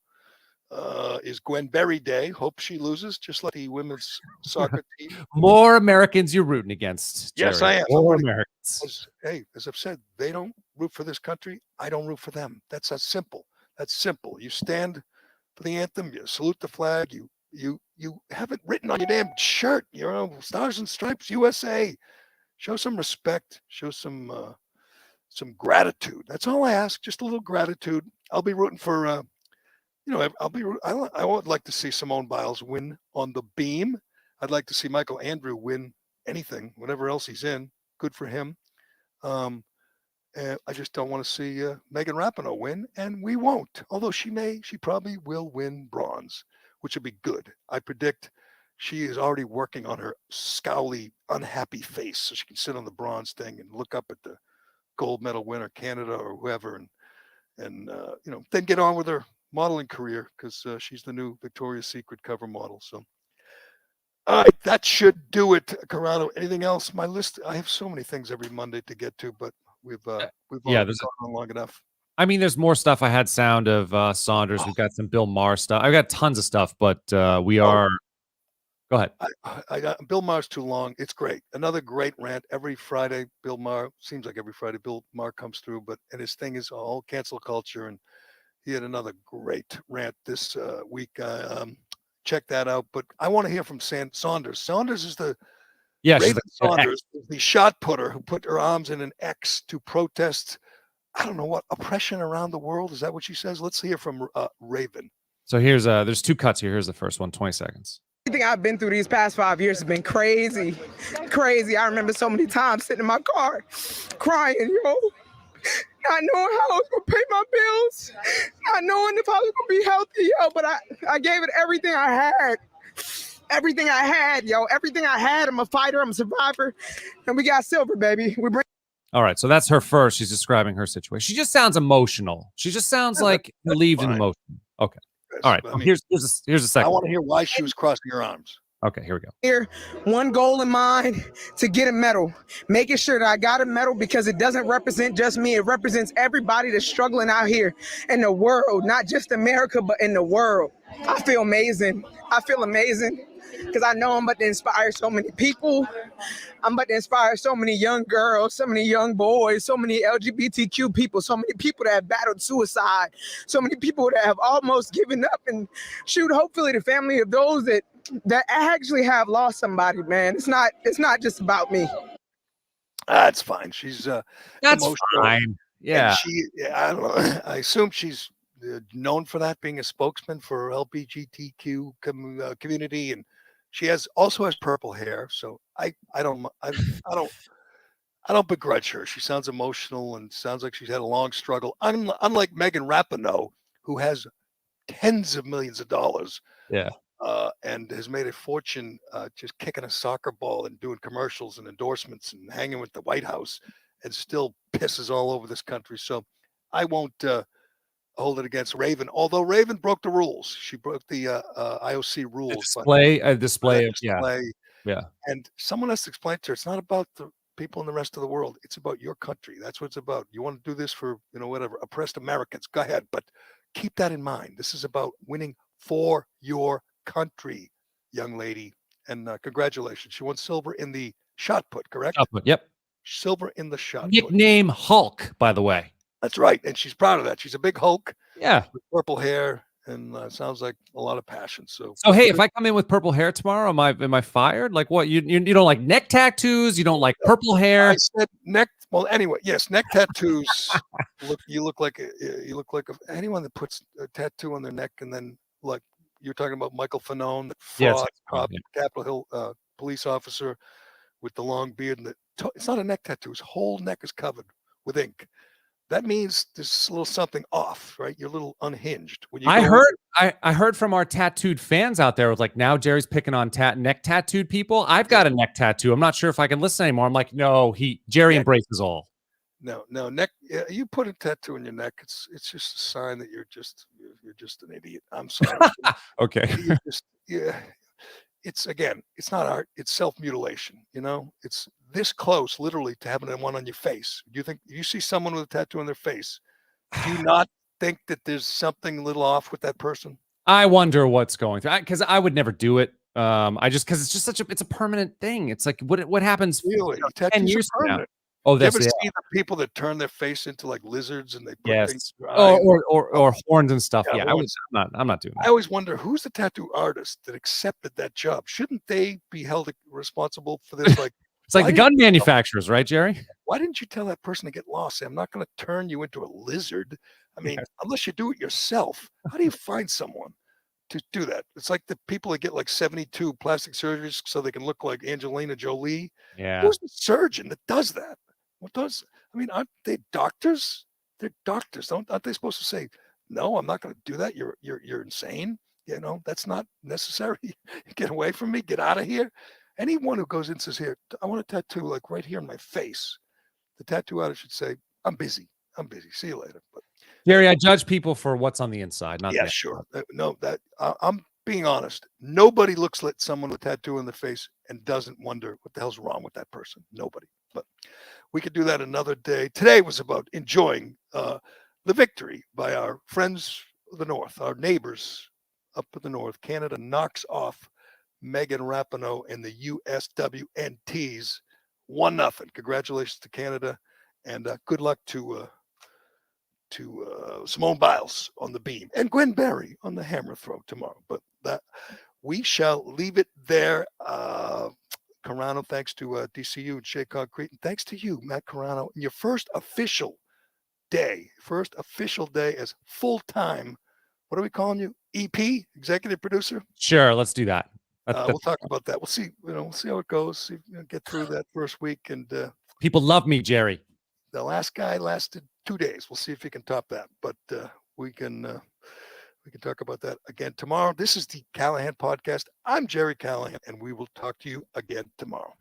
Is Gwen Berry Day. Hope she loses, just like the women's soccer team. More Americans you're rooting against, Gerry. Yes, I am. More Americans. As I've said, they don't root for this country. I don't root for them. That's simple. You stand for the anthem. You salute the flag. You have it written on your damn shirt. Stars and Stripes, USA. Show some respect. Show some gratitude. That's all I ask. Just a little gratitude. I'll be rooting for. I would like to see Simone Biles win on the beam. I'd like to see Michael Andrew win anything, whatever else he's in. Good for him. And I just don't want to see Megan Rapinoe win, and we won't. Although she probably will win bronze, which would be good. I predict she is already working on her scowly, unhappy face, so she can sit on the bronze thing and look up at the gold medal winner, Canada or whoever, and then get on with her modeling career, because she's the new Victoria's Secret cover model. So all right, that should do it, Corrado. Anything else? My list, I have so many things every Monday to get to, but we've gone on long enough. I mean, there's more stuff. I had sound of Saunders. We've got some Bill Maher stuff. I've got tons of stuff, but we are. Go ahead. I got Bill Maher's too long. It's great. Another great rant every Friday. Bill Maher, seems like every Friday Bill Maher comes through, and his thing is all cancel culture, and he had another great rant this week. Check that out. But I want to hear from Saunders. Saunders is the Saunders, the shot putter who put her arms in an X to protest, I don't know what, oppression around the world. Is that what she says? Let's hear from Raven. So there's 2 cuts here. Here's the first one, 20 seconds. Everything I've been through these past 5 years has been crazy. I remember so many times sitting in my car crying, not knowing how I was gonna pay my bills, not knowing if I was gonna be healthy, but I gave it everything I had. Everything I had, everything I had. I'm a fighter, I'm a survivor, and we got silver, baby. All right, so that's her first. She's describing her situation. She just sounds emotional. She just sounds like relieved and emotional. Okay. All right. I mean, here's the second. I want to hear why she was crossing her arms. Okay, here we go. Here, one goal in mind, to get a medal, making sure that I got a medal because it doesn't represent just me. It represents everybody that's struggling out here in the world, not just America, but in the world. I feel amazing. Because I know I'm about to inspire so many people. I'm about to inspire so many young girls, so many young boys, so many LGBTQ people, so many people that have battled suicide, so many people that have almost given up, and hopefully the family of those that actually have lost somebody, man. It's not just about me. That's fine. She's That's emotional. fine. Yeah. I don't know. I assume she's known for that, being a spokesman for LGBTQ community, and she also has purple hair. So I don't begrudge her. She sounds emotional and sounds like she's had a long struggle. Unlike Megan Rapinoe, who has tens of millions of dollars. Yeah. And has made a fortune just kicking a soccer ball and doing commercials and endorsements and hanging with the White House, and still pisses all over this country. So I won't hold it against Raven, although Raven broke the rules. She broke the IOC rules. A display. Yeah. And someone has to explain to her, it's not about the people in the rest of the world. It's about your country. That's what it's about. You want to do this for, whatever, oppressed Americans, go ahead. But keep that in mind. This is about winning for your country, young lady. And congratulations. She won silver in the shot put, correct? Shot put, yep. Silver in the shot put. Nickname Hulk, by the way. That's right. And she's proud of that. She's a big Hulk. Yeah. With purple hair. And sounds like a lot of passion. So hey, if I come in with purple hair tomorrow, am I fired? Like what? You don't like neck tattoos? You don't like purple hair? I said neck. Well, anyway, yes, neck tattoos. You look like anyone that puts a tattoo on their neck, and then like you're talking about Michael Fanone, the fraud cop, Capitol Hill police officer with the long beard, and it's not a neck tattoo. His whole neck is covered with ink. That means there's a little something off, right? You're a little unhinged. When you I heard from our tattooed fans out there, with like, now Jerry's picking on neck tattooed people. I've got a neck tattoo. I'm not sure if I can listen anymore. I'm like, no, Jerry embraces all. No, neck. Yeah, you put a tattoo in your neck. It's just a sign that you're just an idiot. I'm sorry. Okay. It's not art. It's self-mutilation. It's this close, literally, to having one on your face. Do you think you see someone with a tattoo on their face? Do you not think that there's something a little off with that person? I wonder what's going through, because I would never do it. Because it's just it's a permanent thing. It's like what happens really 10 years from now? Oh, that's you ever see the people that turn their face into like lizards and they put things in their eyes? or horns and stuff. Yeah, I'm not doing that. I always wonder who's the tattoo artist that accepted that job. Shouldn't they be held responsible for this? Like it's like the gun manufacturers, right, Jerry? Why didn't you tell that person to get lost? I'm not going to turn you into a lizard. I mean, unless you do it yourself. How do you find someone to do that? It's like the people that get like 72 plastic surgeries so they can look like Angelina Jolie. Yeah. Who's the surgeon that does that? Aren't they doctors? They're doctors. Aren't they supposed to say, no, I'm not going to do that. You're insane. That's not necessary. Get away from me. Get out of here. Anyone who goes in and says, here, I want a tattoo like right here on my face. The tattoo artist should say, I'm busy. See you later. But Jerry, I judge people for what's on the inside. Not sure. I'm being honest. Nobody looks at someone with a tattoo on their face and doesn't wonder what the hell's wrong with that person. Nobody. But we could do that another day. Today was about enjoying the victory by our friends of the North, our neighbors up in the North. Canada knocks off Megan Rapinoe and the USWNTs 1-0. Congratulations to Canada, and good luck to Simone Biles on the beam and Gwen Berry on the hammer throw tomorrow. But that we shall leave it there. Carano, thanks to DCU and Shea Concrete, and thanks to you, Matt Carano, in your first official day as full-time, what are we calling you? EP, executive producer. Sure, let's do that. We'll talk about that. We'll see. We'll see how it goes. See, get through that first week, and people love me, Gerry. the last guy lasted 2 days. We'll see if he can top that. But we can talk about that again tomorrow. This is the Callahan Podcast. I'm Gerry Callahan, and we will talk to you again tomorrow.